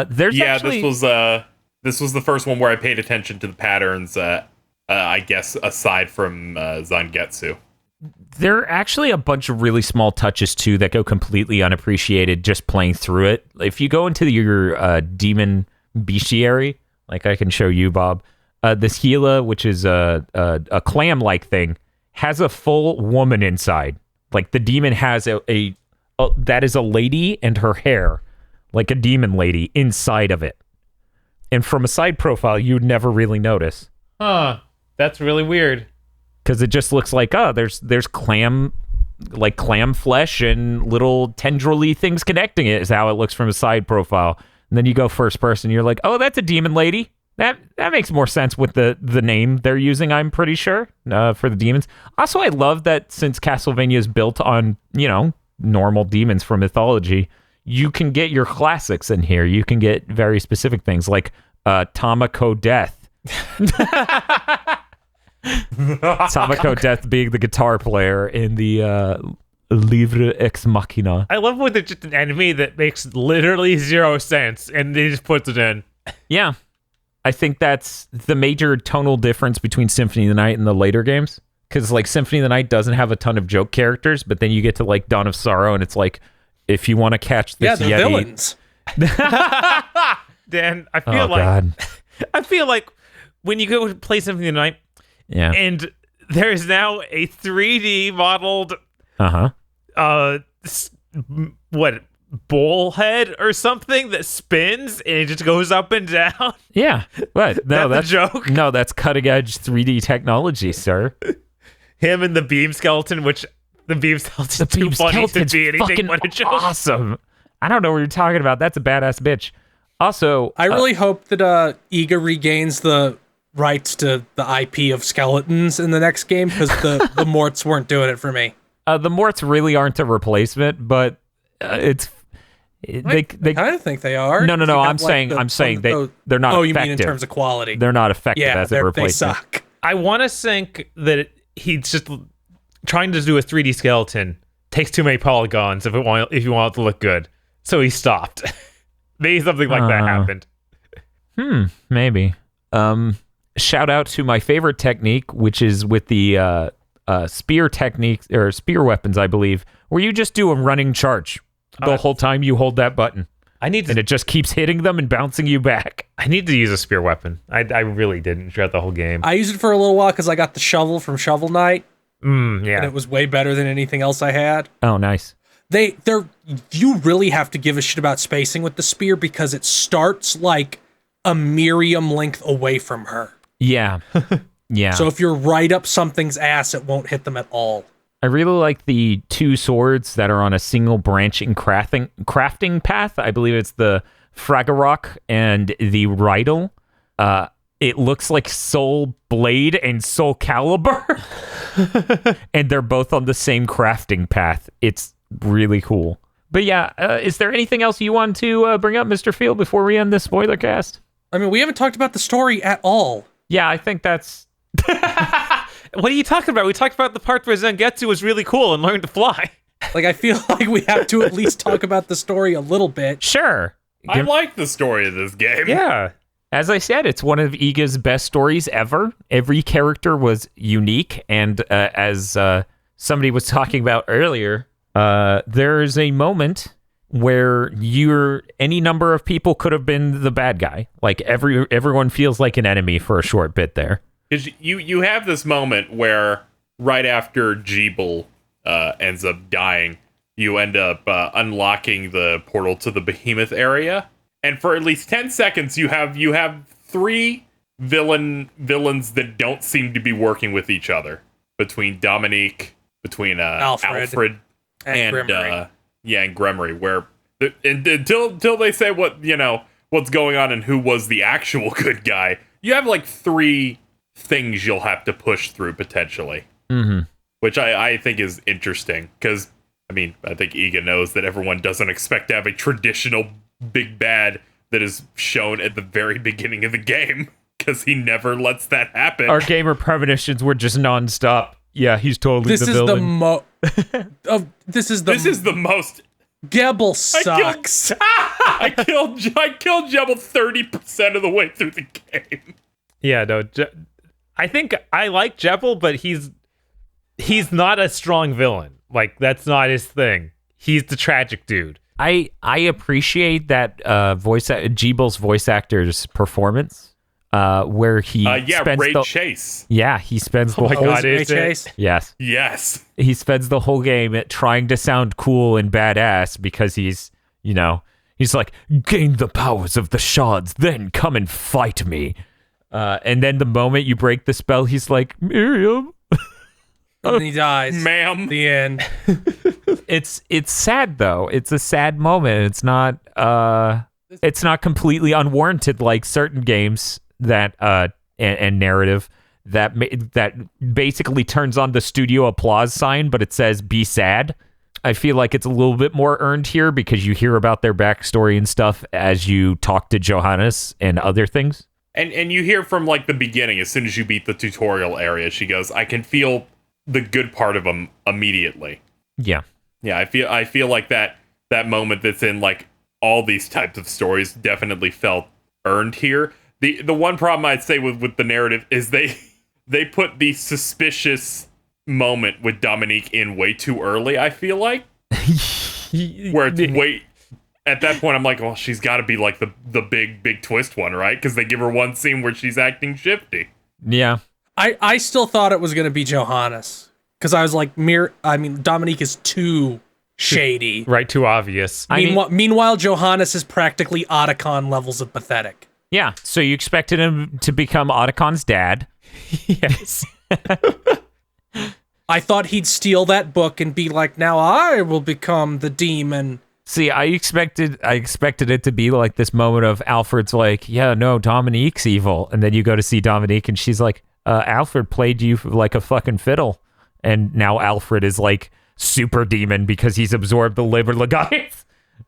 This was the first one where I paid attention to the patterns, I guess, aside from Zangetsu. There are actually a bunch of really small touches, too, that go completely unappreciated just playing through it. If you go into your demon bestiary, like I can show you, Bob, this Gila, which is a clam-like thing, has a full woman inside. Like, the demon has that is a lady and her hair, like a demon lady, inside of it. And from a side profile, you'd never really notice. Huh. That's really weird. Because it just looks like, there's clam flesh and little tendril-y things connecting it is how it looks from a side profile. And then you go first person, you're like, oh, that's a demon lady. That makes more sense with the name they're using, I'm pretty sure, for the demons. Also, I love that since Castlevania is built on, normal demons from mythology, you can get your classics in here. You can get very specific things like Tamako Death. Tamako Death being the guitar player in the Livre Ex Machina. I love when there's just an enemy that makes literally zero sense and they just puts it in. Yeah. I think that's the major tonal difference between Symphony of the Night and the later games. Because, like, Symphony of the Night doesn't have a ton of joke characters, but then you get to, like, Dawn of Sorrow, and it's like, if you want to catch this Yeti... villains. Dan, I feel like when you go play Symphony of the Night, and there is now a 3D modeled, bullhead or something that spins and it just goes up and down. Yeah, but no, that's a joke. No, that's cutting edge 3D technology, sir. Him and the beam skeleton, which the beam skeleton's too funny to be anything but a joke. Awesome. I don't know what you're talking about. That's a badass bitch. Also, I really hope that Iga regains the rights to the IP of skeletons in the next game, because the Morts weren't doing it for me. The Morts really aren't a replacement, but it's I kind of think they are. No. I'm saying they're not. Oh, effective. you mean in terms of quality? They're not effective as a they replacement. suck. I want to think that he's just trying to do a 3D skeleton takes too many polygons if you want it to look good, so he stopped. Maybe something like that happened. Maybe. Shout out to my favorite technique, which is with the spear techniques or spear weapons, I believe, where you just do a running charge the whole time you hold that button. And it just keeps hitting them and bouncing you back. I need to use a spear weapon. I really didn't throughout the whole game. I used it for a little while because I got the shovel from Shovel Knight. Yeah. And it was way better than anything else I had. Oh, nice. You really have to give a shit about spacing with the spear because it starts like a Miriam length away from her. Yeah. Yeah. So if you're right up something's ass, it won't hit them at all. I really like the two swords that are on a single branching crafting path. I believe it's the Fragarok and the Rydal. It looks like Soul Blade and Soul Calibur. And they're both on the same crafting path. It's really cool. But yeah, is there anything else you want to bring up, Mr. Field, before we end this spoiler cast? I mean, we haven't talked about the story at all. Yeah, I think that's... What are you talking about? We talked about the part where Zangetsu was really cool and learned to fly. Like, I feel like we have to at least talk about the story a little bit. Sure. I like the story of this game. Yeah. As I said, it's one of Iga's best stories ever. Every character was unique, and as somebody was talking about earlier, there's a moment where any number of people could have been the bad guy. Like everyone feels like an enemy for a short bit there. Because you have this moment where right after Jeeble ends up dying, you end up unlocking the portal to the Behemoth area, and for at least 10 seconds you have three villains that don't seem to be working with each other, between Dominique, between Alfred and Gremory. And Gremory, where until they say what's going on and who was the actual good guy, you have like three things you'll have to push through potentially. Mm-hmm. Which I think is interesting, because I think Iga knows that everyone doesn't expect to have a traditional big bad that is shown at the very beginning of the game, because he never lets that happen. Our gamer premonitions were just nonstop. Yeah, he's totally the villain. This is the most. Gebel sucks. I killed Jebel 30% of the way through the game. Yeah, no. I think I like Jebel, but he's not a strong villain. Like, that's not his thing. He's the tragic dude. I appreciate that Jeebel's voice actor's performance, where he spends Ray Chase. Yeah, he spends the whole Ray Chase. Yes. He spends the whole game trying to sound cool and badass because he's like, gain the powers of the Shards, then come and fight me. And then the moment you break the spell, he's like, Miriam. And he dies. Ma'am. The end. It's sad though. It's a sad moment. It's not completely unwarranted like certain games that and narrative that basically turns on the studio applause sign, but it says be sad. I feel like it's a little bit more earned here because you hear about their backstory and stuff as you talk to Johannes and other things. And you hear from like the beginning, as soon as you beat the tutorial area, she goes, I can feel the good part of them immediately. Yeah. Yeah, I feel like that moment that's in like all these types of stories definitely felt earned here. The one problem I'd say with the narrative is they put the suspicious moment with Dominique in way too early, I feel like. Where it's at that point I'm like, well, she's got to be like the big twist one, right? Because they give her one scene where she's acting shifty. Yeah. I still thought it was going to be Johannes, because I was like, Dominique is too shady. Right, too obvious. Meanwhile, Johannes is practically Otacon levels of pathetic. Yeah, so you expected him to become Otacon's dad. Yes. I thought he'd steal that book and be like, now I will become the demon. See, I expected it to be like this moment of Alfred's like, yeah, no, Dominique's evil. And then you go to see Dominique and she's like, Alfred played you like a fucking fiddle. And now Alfred is like super demon because he's absorbed the Liber Legatus.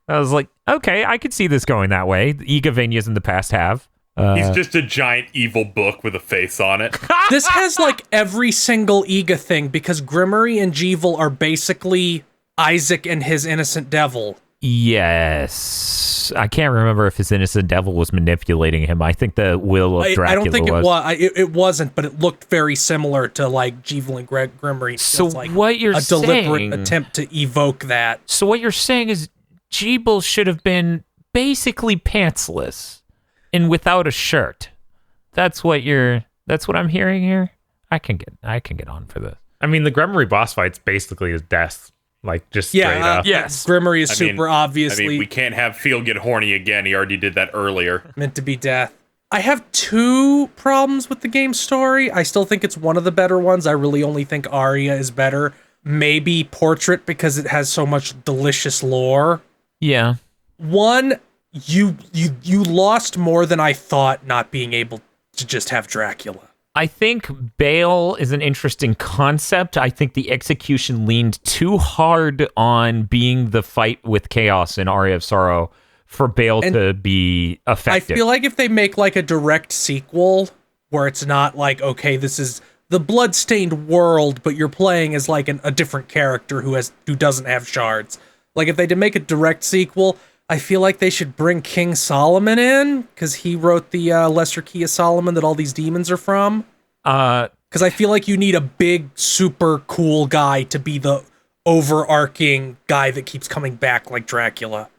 I was like, okay, I could see this going that way. The Igavanias in the past have. He's just a giant evil book with a face on it. This has like every single Iga thing because Grimmery and Jeevil are basically Isaac and his innocent devil. Yes. I can't remember if his innocent devil was manipulating him. I think the will of Dracula I don't think was. It wasn't, but it looked very similar to like Jeevil and Grimmery. So like what you're a deliberate saying, attempt to evoke that. So what you're saying is Jeeble should have been basically pantsless and without a shirt. That's what I'm hearing here. I can get on for this. I mean, the Grimmery boss fight's basically his death. Like, just straight up. Yes. Grimmery is super obviously. I mean, we can't have Field get horny again. He already did that earlier. Meant to be death. I have two problems with the game's story. I still think it's one of the better ones. I really only think Aria is better. Maybe Portrait because it has so much delicious lore. Yeah. One, you lost more than I thought not being able to just have Dracula. I think Bale is an interesting concept. I think the execution leaned too hard on being the fight with Chaos in Aria of Sorrow for Bale to be effective. I feel like if they make like a direct sequel where it's not like, okay, this is the Bloodstained world, but you're playing as like a different character who doesn't have shards. Like if they did make a direct sequel, I feel like they should bring King Solomon in because he wrote the Lesser Key of Solomon that all these demons are from. Because I feel like you need a big, super cool guy to be the overarching guy that keeps coming back like Dracula.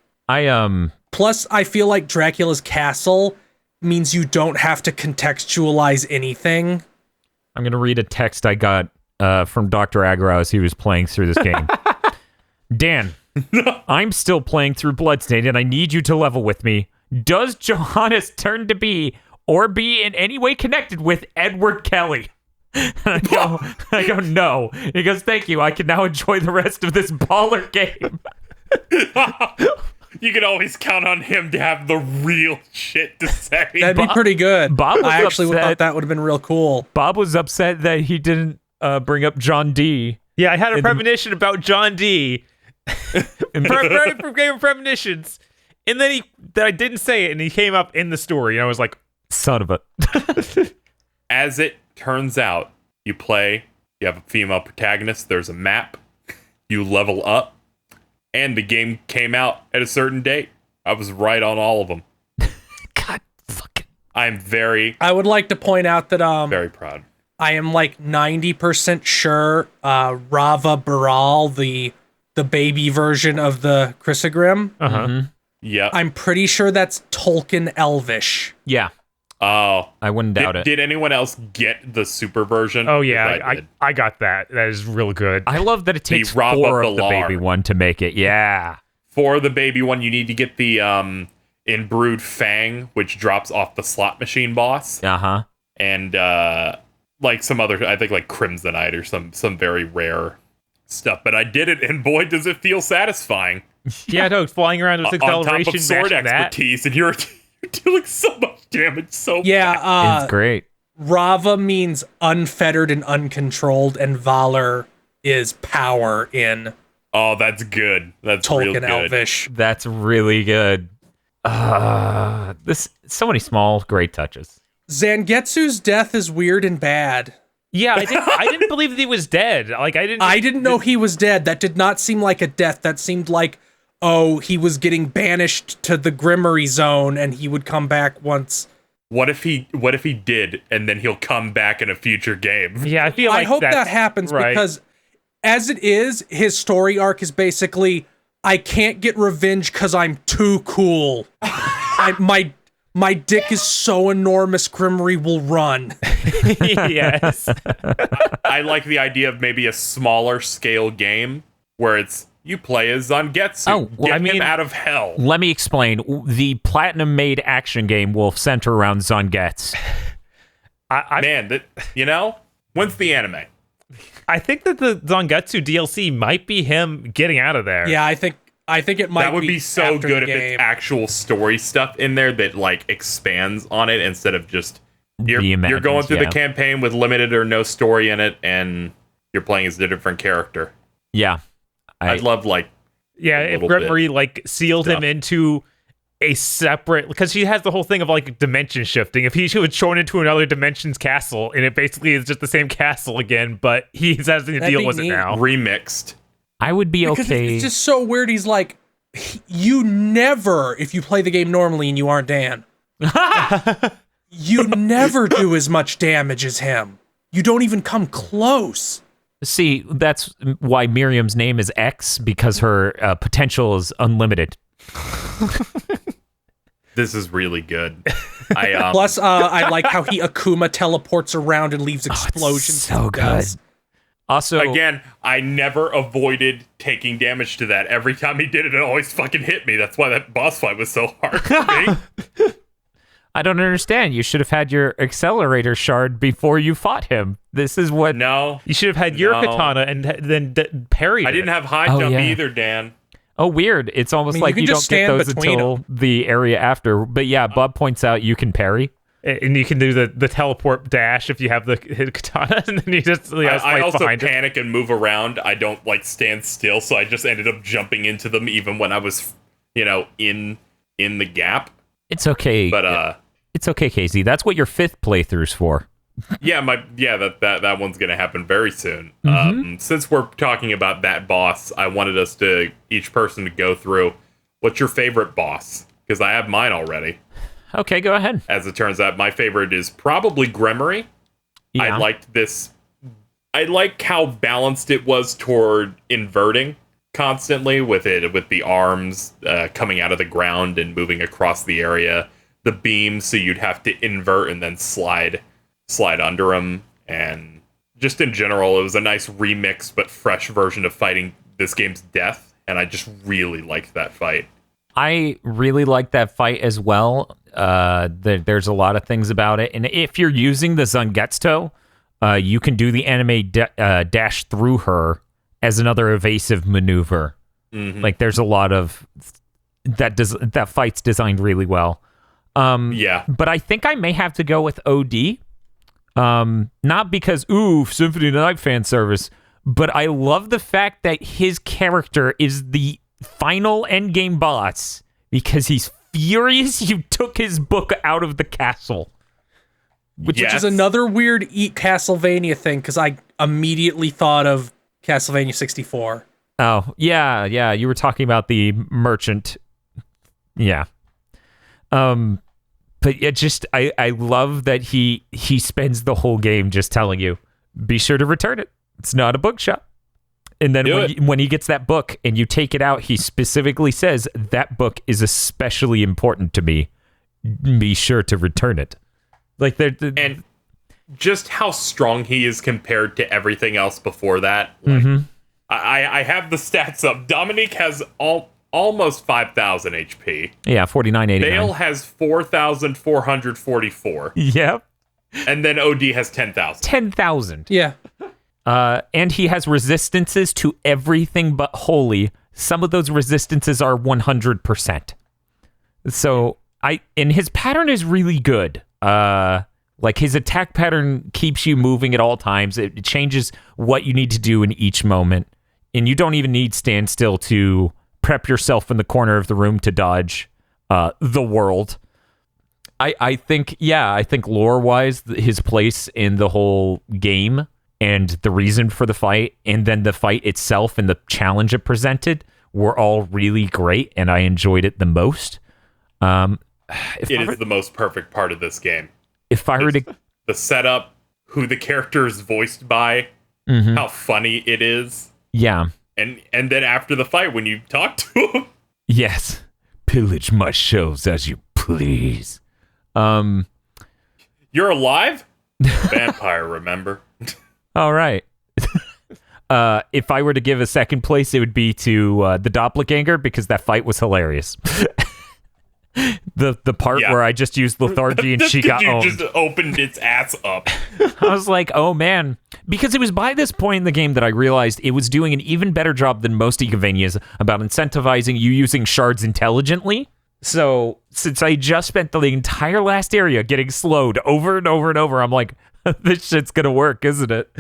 Plus, I feel like Dracula's castle means you don't have to contextualize anything. I'm going to read a text I got from Dr. Agro as he was playing through this game. Dan, I'm still playing through Bloodstained, and I need you to level with me. Does Johannes turn to be or be in any way connected with Edward Kelly? I go, no. He goes, thank you. I can now enjoy the rest of this baller game. You can always count on him to have the real shit to say. That'd be pretty good. Bob was I actually upset. thought that would have been real cool. Bob was upset that he didn't bring up John D. Yeah, I had a premonition about John D. From Game of Premonitions. And then I didn't say it, and he came up in the story, and I was like, son of a... As it turns out, you have a female protagonist, there's a map, you level up, and the game came out at a certain date. I was right on all of them. God fucking... I would like to point out that very proud. I am like 90% sure Rava Baral, the baby version of the Chrysogrim. Mm-hmm. Yeah. I'm pretty sure that's Tolkien Elvish. Yeah. Oh. I wouldn't doubt it. Did anyone else get the super version? oh yeah, I got that. That is real good. I love that it takes Rava 4 of the Balar. baby one to make it. Yeah. For the baby one, you need to get the Inbrood Fang, which drops off the slot machine boss. Uh-huh. And like some other, I think like Crimsonite or some very rare stuff. But I did it, and boy, does it feel satisfying. Yeah, no, flying around with acceleration, on top of sword expertise, and you're doing so much damage so fast. It's great. Rava means unfettered and uncontrolled, and Valor is power in Oh, that's good. That's Tolkien real good. Elvish. That's really good. So many small, great touches. Zangetsu's death is weird and bad. Yeah, I didn't believe that he was dead. Like I didn't know he was dead. That did not seem like a death. That seemed like, oh, he was getting banished to the Grimmery zone and he would come back once. What if he did, and then he'll come back in a future game? Yeah, I hope that happens right. because as it is, his story arc is basically, I can't get revenge because I'm too cool. My dick is so enormous, Grimmery will run. Yes. I like the idea of maybe a smaller scale game where it's you play as Zangetsu. Get him out of hell. Let me explain. The platinum-made action game will center around Zangetsu. When's the anime? I think that the Zangetsu DLC might be him getting out of there. Yeah, I think it might. That would be so after good the if game. it's actual story stuff in there that like expands on it instead of just you're going through the campaign with limited or no story in it, and you're playing as a different character. Yeah, I'd love like Yeah, if Gregory like sealed him into a separate, because she has the whole thing of like dimension shifting. If he was shown into another dimension's castle, and it basically is just the same castle again, but he has to deal with it now. Remixed. I would be because okay. It's just so weird. He's like, you never, if you play the game normally and you aren't Dan, you never do as much damage as him. You don't even come close. See, that's why Miriam's name is X, because her potential is unlimited. This is really good. Plus, I like how he Akuma teleports around and leaves explosions. So good. Also, again, I never avoided taking damage to that. Every time he did it, it always fucking hit me. That's why that boss fight was so hard for me. I don't understand. You should have had your accelerator shard before you fought him. This is what... No. You should have had your katana and then parried I didn't have high jump either, Dan. Oh, weird. It's almost like you don't get those until the area after. But yeah, Bob points out you can parry. And you can do the teleport dash if you have the katana, and then you just I also panic and move around. I don't like stand still, so I just ended up jumping into them even when I was, in the gap. It's okay. But it's okay, Casey. That's what your 5th playthrough's for. That one's gonna happen very soon. Mm-hmm. Since we're talking about that boss, I wanted us to each person to go through what's your favorite boss, because I have mine already. Okay, go ahead. As it turns out, my favorite is probably Gremory. Yeah. I liked this. I like how balanced it was toward inverting constantly with the arms coming out of the ground and moving across the area. The beams, so you'd have to invert and then slide under them. And just in general, it was a nice remix but fresh version of fighting this game's death. And I just really liked that fight. I really like that fight as well. There's a lot of things about it. And if you're using the Zangetsu, you can do the anime dash through her as another evasive maneuver. Mm-hmm. Like, there's a lot of... That fight's designed really well. But I think I may have to go with OD. Not because, Symphony of the Night fan service, but I love the fact that his character is the final endgame boss because he's furious you took his book out of the castle. Which is another weird Castlevania thing, because I immediately thought of Castlevania 64. Oh, yeah, you were talking about the merchant. Yeah. But it just, I love that he spends the whole game just telling you, be sure to return it. It's not a bookshop. And then when he gets that book and you take it out, he specifically says, that book is especially important to me. Be sure to return it. Like, and just how strong he is compared to everything else before that. Like, I have the stats up. Dominique has almost 5,000 HP. Yeah, 4989. Bale has 4,444. Yep. And then OD has 10,000. 10,000. Yeah. And he has resistances to everything but holy. Some of those resistances are 100%. So and his pattern is really good. Like, his attack pattern keeps you moving at all times. It changes what you need to do in each moment. And you don't even need stand still to prep yourself in the corner of the room to dodge the world. I think lore-wise, his place in the whole game and the reason for the fight, and then the fight itself and the challenge it presented were all really great, and I enjoyed it the most. It is the most perfect part of this game. If I were to... The setup, who the character is voiced by, how funny it is. Yeah. And then after the fight, when you talk to him... Yes. Pillage my shelves as you please. You're alive? Vampire, remember? All right. If I were to give a second place, it would be to the Doppelganger, because that fight was hilarious. The part where I just used lethargy and she got owned. You just opened its ass up. I was like, oh man. Because it was by this point in the game that I realized it was doing an even better job than most Igavanias about incentivizing you using shards intelligently. So, since I just spent the entire last area getting slowed over and over and over, I'm like, this shit's gonna work, isn't it?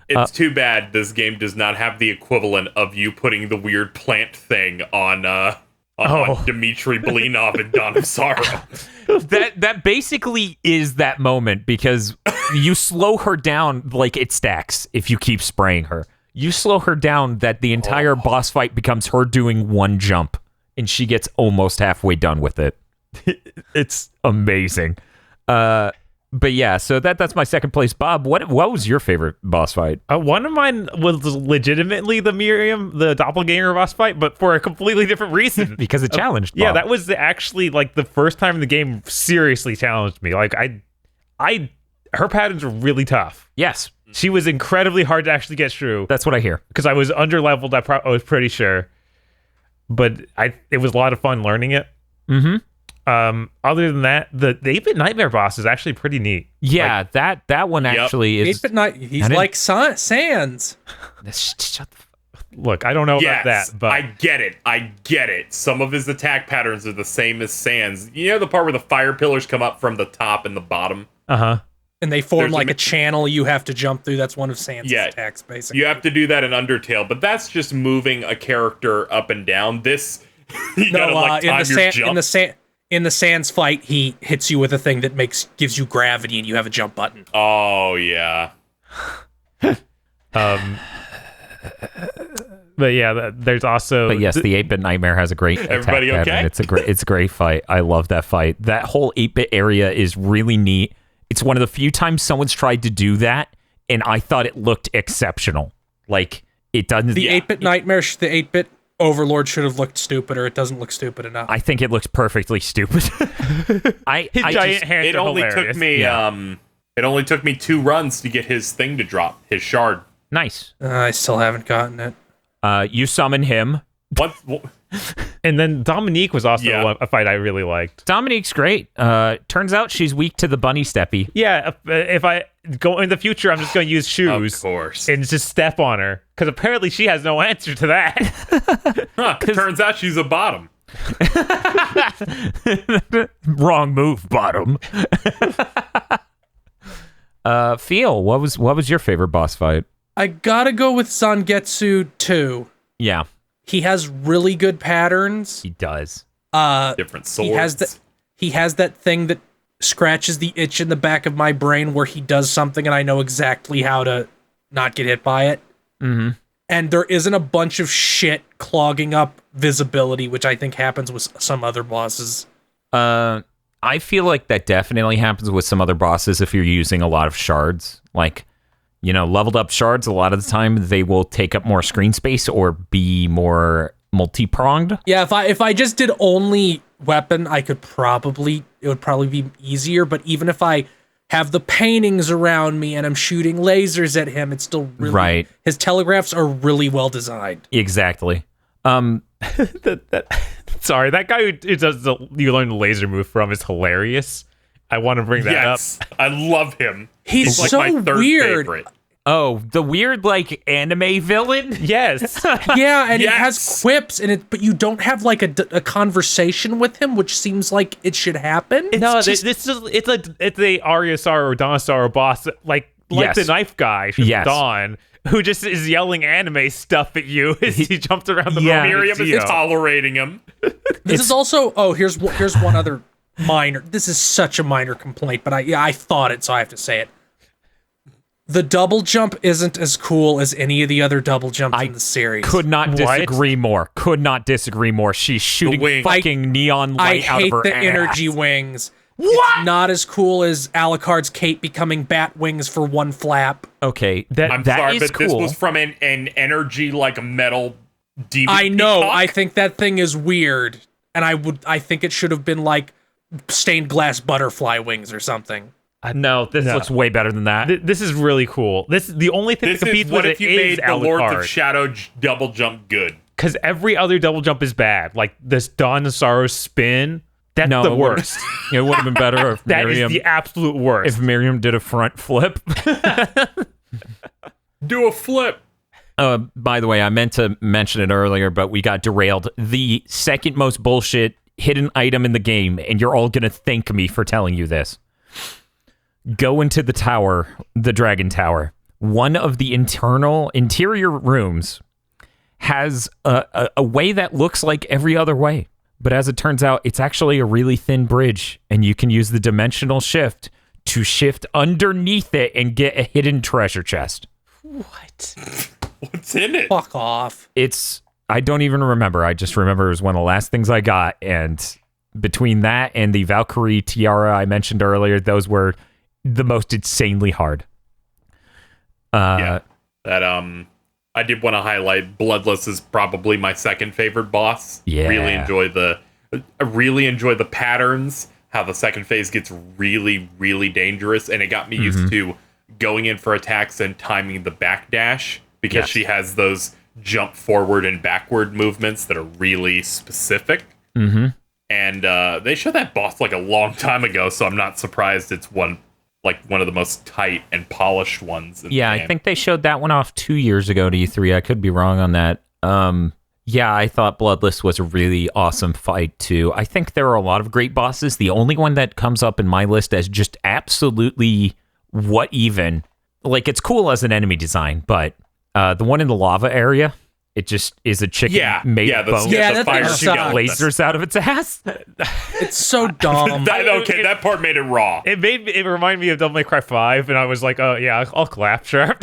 It's too bad this game does not have the equivalent of you putting the weird plant thing on Dmitry Blinov in Dawn of Sorrow. That basically is that moment, because you slow her down like it stacks if you keep spraying her. You slow her down that the entire boss fight becomes her doing one jump, and she gets almost halfway done with it. It's amazing. But yeah, so that's my second place. Bob, what was your favorite boss fight? One of mine was legitimately the doppelganger boss fight, but for a completely different reason. Because it challenged Bob. Yeah, that was actually like the first time the game seriously challenged me. Like her patterns were really tough. Yes. She was incredibly hard to actually get through. That's what I hear. Because I was under-leveled, I was pretty sure. But it was a lot of fun learning it. Mm-hmm. Other than that, the 8-Bit Nightmare boss is actually pretty neat. Yeah, like, that one actually is. 8-Bit he's like Sans. Shut the Look, I don't know about that, but I get it. Some of his attack patterns are the same as Sans. You know the part where the fire pillars come up from the top and the bottom? Uh-huh. And they form like a channel you have to jump through. That's one of Sans' attacks, basically. You have to do that in Undertale, but that's just moving a character up and down. This, you gotta like time your jump. In the Sans fight, he hits you with a thing that gives you gravity, and you have a jump button. Oh yeah. But yeah, there's also. But yes, the 8-Bit Nightmare has a great attack Everybody okay? pattern. It's a great fight. I love that fight. That whole 8-Bit area is really neat. It's one of the few times someone's tried to do that, and I thought it looked exceptional. Like it doesn't. The 8-Bit Nightmare, the 8-Bit Overlord should have looked stupid, or it doesn't look stupid enough. I think it looks perfectly stupid. His giant hands it are only hilarious. took me it only took me 2 runs to get his thing to drop, his shard. Nice. I still haven't gotten it. You summon him. What? And then Dominique was also a fight I really liked. Dominique's great. Turns out she's weak to the bunny steppy. Yeah, if I go in the future, I'm just going to use shoes. Of course. And just step on her. Because apparently she has no answer to that. Turns out she's a bottom. Wrong move, bottom. Feel, what was your favorite boss fight? I gotta go with Zangetsu 2. Yeah. He has really good patterns. He does. Different swords. He has that thing that scratches the itch in the back of my brain where he does something and I know exactly how to not get hit by it. Mm-hmm. And there isn't a bunch of shit clogging up visibility, which I think happens with some other bosses. I feel like that definitely happens with some other bosses if you're using a lot of shards. Like, you know, leveled up shards, a lot of the time they will take up more screen space or be more multi-pronged. Yeah, if I just did only weapon, it would probably be easier, but even if I have the paintings around me and I'm shooting lasers at him, it's still really right. His telegraphs are really well designed. Exactly. Sorry, that guy who does you learn the laser move from is hilarious. I want to bring that up. I love him. He's like so my third weird. favorite. Oh, the weird like anime villain? Yes. Yeah, and it has quips but you don't have like a conversation with him, which seems like it should happen. It's a Arya-Sara or Donna-Sara boss like the knife guy from Dawn, who just is yelling anime stuff at you as he jumps around the room. Miriam is tolerating him. This is also here's one other minor. This is such a minor complaint, but I thought it, so I have to say it. The double jump isn't as cool as any of the other double jumps in the series. Could not disagree more. She's shooting fucking neon light out of her ass. I hate the energy wings. What? It's not as cool as Alucard's cape becoming bat wings for one flap. Okay, I'm sorry, but cool. This was from an energy like a metal DVD. I know. I think that thing is weird, and I think it should have been like stained glass butterfly wings or something. No, this looks way better than that. This is really cool. The only thing that competes with it is Alucard. The Lords of Shadow double jump good? Because every other double jump is bad. Like this Dawn of Sorrow spin, that's the worst. It would have been better if that Miriam... is the absolute worst. If Miriam did a front flip. Do a flip. By the way, I meant to mention it earlier, but we got derailed. The second most bullshit hidden item in the game, and you're all going to thank me for telling you this. Go into the tower, the dragon tower. one of the interior rooms has a way that looks like every other way. But as it turns out, it's actually a really thin bridge, and you can use the dimensional shift to shift underneath it and get a hidden treasure chest. What? What's in it? Fuck off. I don't even remember. I just remember it was one of the last things I got, and between that and the Valkyrie tiara I mentioned earlier, those were the most insanely hard. Yeah, that I did want to highlight Bloodless is probably my second favorite boss. Yeah, I really enjoy the patterns, how the second phase gets really, really dangerous, and it got me used to going in for attacks and timing the backdash, because she has those jump forward and backward movements that are really specific. And they showed that boss like a long time ago, so I'm not surprised it's one of the most tight and polished ones. Yeah, I think they showed that one off 2 years ago to E3. I could be wrong on that. Yeah, I thought Bloodless was a really awesome fight too. I think there are a lot of great bosses. The only one that comes up in my list as just absolutely what even, like, it's cool as an enemy design, but the one in the lava area, it just is a chicken made of bone. The fire shooting lasers out of its ass. It's so dumb. That part made it raw. It reminded me of Devil May Cry 5, and I was like, oh yeah, I'll clap, sure.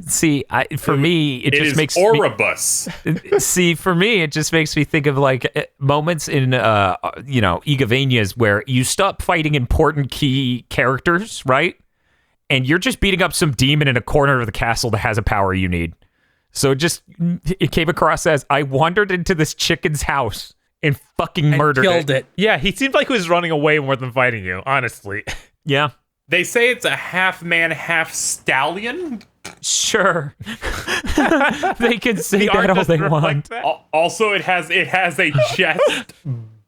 See, for me, it just makes Oribus. See, for me, it just makes me think of like moments in Igavanias where you stop fighting important key characters, right? And you're just beating up some demon in a corner of the castle that has a power you need. So it came across as I wandered into this chicken's house and fucking murdered killed it. Yeah, he seemed like he was running away more than fighting you, honestly. Yeah. They say it's a half man, half stallion. Sure. They can say that all they want. Also, it has a chest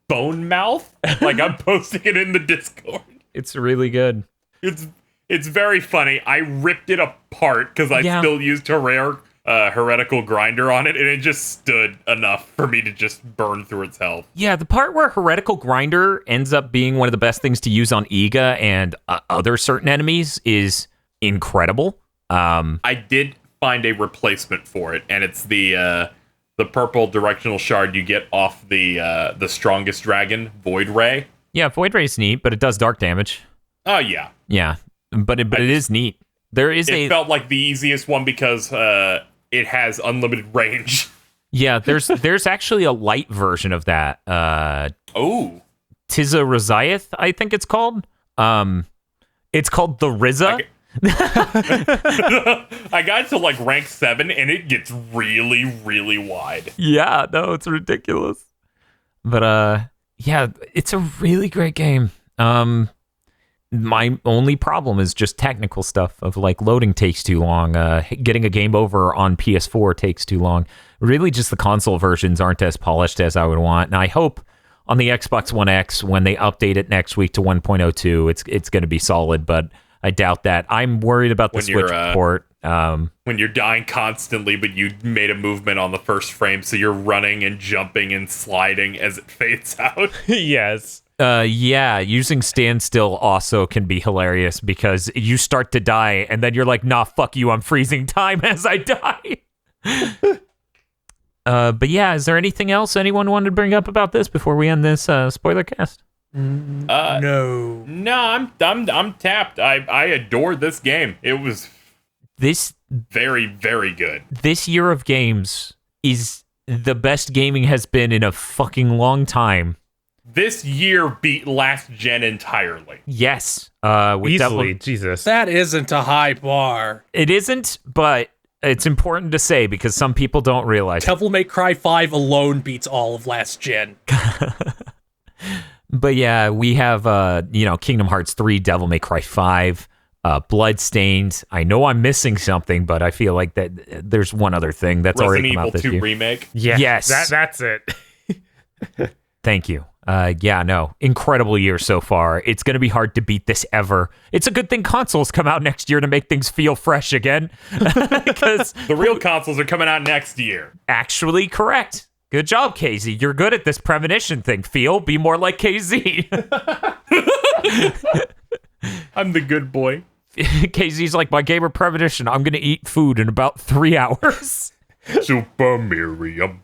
bone mouth. Like, I'm posting it in the Discord. It's really good. It's very funny. I ripped it apart because I still used heretical grinder on it, and it just stood enough for me to just burn through its health. Yeah, the part where heretical grinder ends up being one of the best things to use on Iga and other certain enemies is incredible. I did find a replacement for it, and it's the purple directional shard you get off the strongest dragon, Void Ray. Yeah, Void Ray's neat, but it does dark damage. Oh yeah. Yeah, but it is neat. It felt like the easiest one because it has unlimited range. Yeah, there's actually a light version of that. Oh. Tiza Raziath, I think it's called. It's called the Riza. I got to like rank 7 and it gets really, really wide. Yeah, no, it's ridiculous. But yeah, it's a really great game. My only problem is just technical stuff of like loading takes too long. Getting a game over on PS4 takes too long. Really just the console versions aren't as polished as I would want. And I hope on the Xbox One X, when they update it next week to 1.02, it's going to be solid, but I doubt that. I'm worried about the Switch port. When you're dying constantly, but you made a movement on the first frame, so you're running and jumping and sliding as it fades out. Yes. Yeah, using standstill also can be hilarious because you start to die and then you're like, nah, fuck you, I'm freezing time as I die. But yeah, is there anything else anyone wanted to bring up about this before we end this spoiler cast? No, I'm tapped. I adore this game. It was very, very good. This year of games is the best gaming has been in a fucking long time. This year beat last gen entirely. Yes. Easily, Jesus. That isn't a high bar. It isn't, but it's important to say because some people don't realize. Devil May Cry 5 alone beats all of last gen. But yeah, we have Kingdom Hearts 3, Devil May Cry 5, Bloodstained. I know I'm missing something, but I feel like that there's one other thing that's already come out this year. Resident Evil 2 remake. Yeah, yes. That's it. Thank you. Incredible year so far. It's going to be hard to beat this ever. It's a good thing consoles come out next year to make things feel fresh again. Because the real consoles are coming out next year. Actually correct. Good job, KZ. You're good at this premonition thing. Be more like KZ. I'm the good boy. Casey's like, my gamer premonition, I'm going to eat food in about 3 hours. Super Miriam.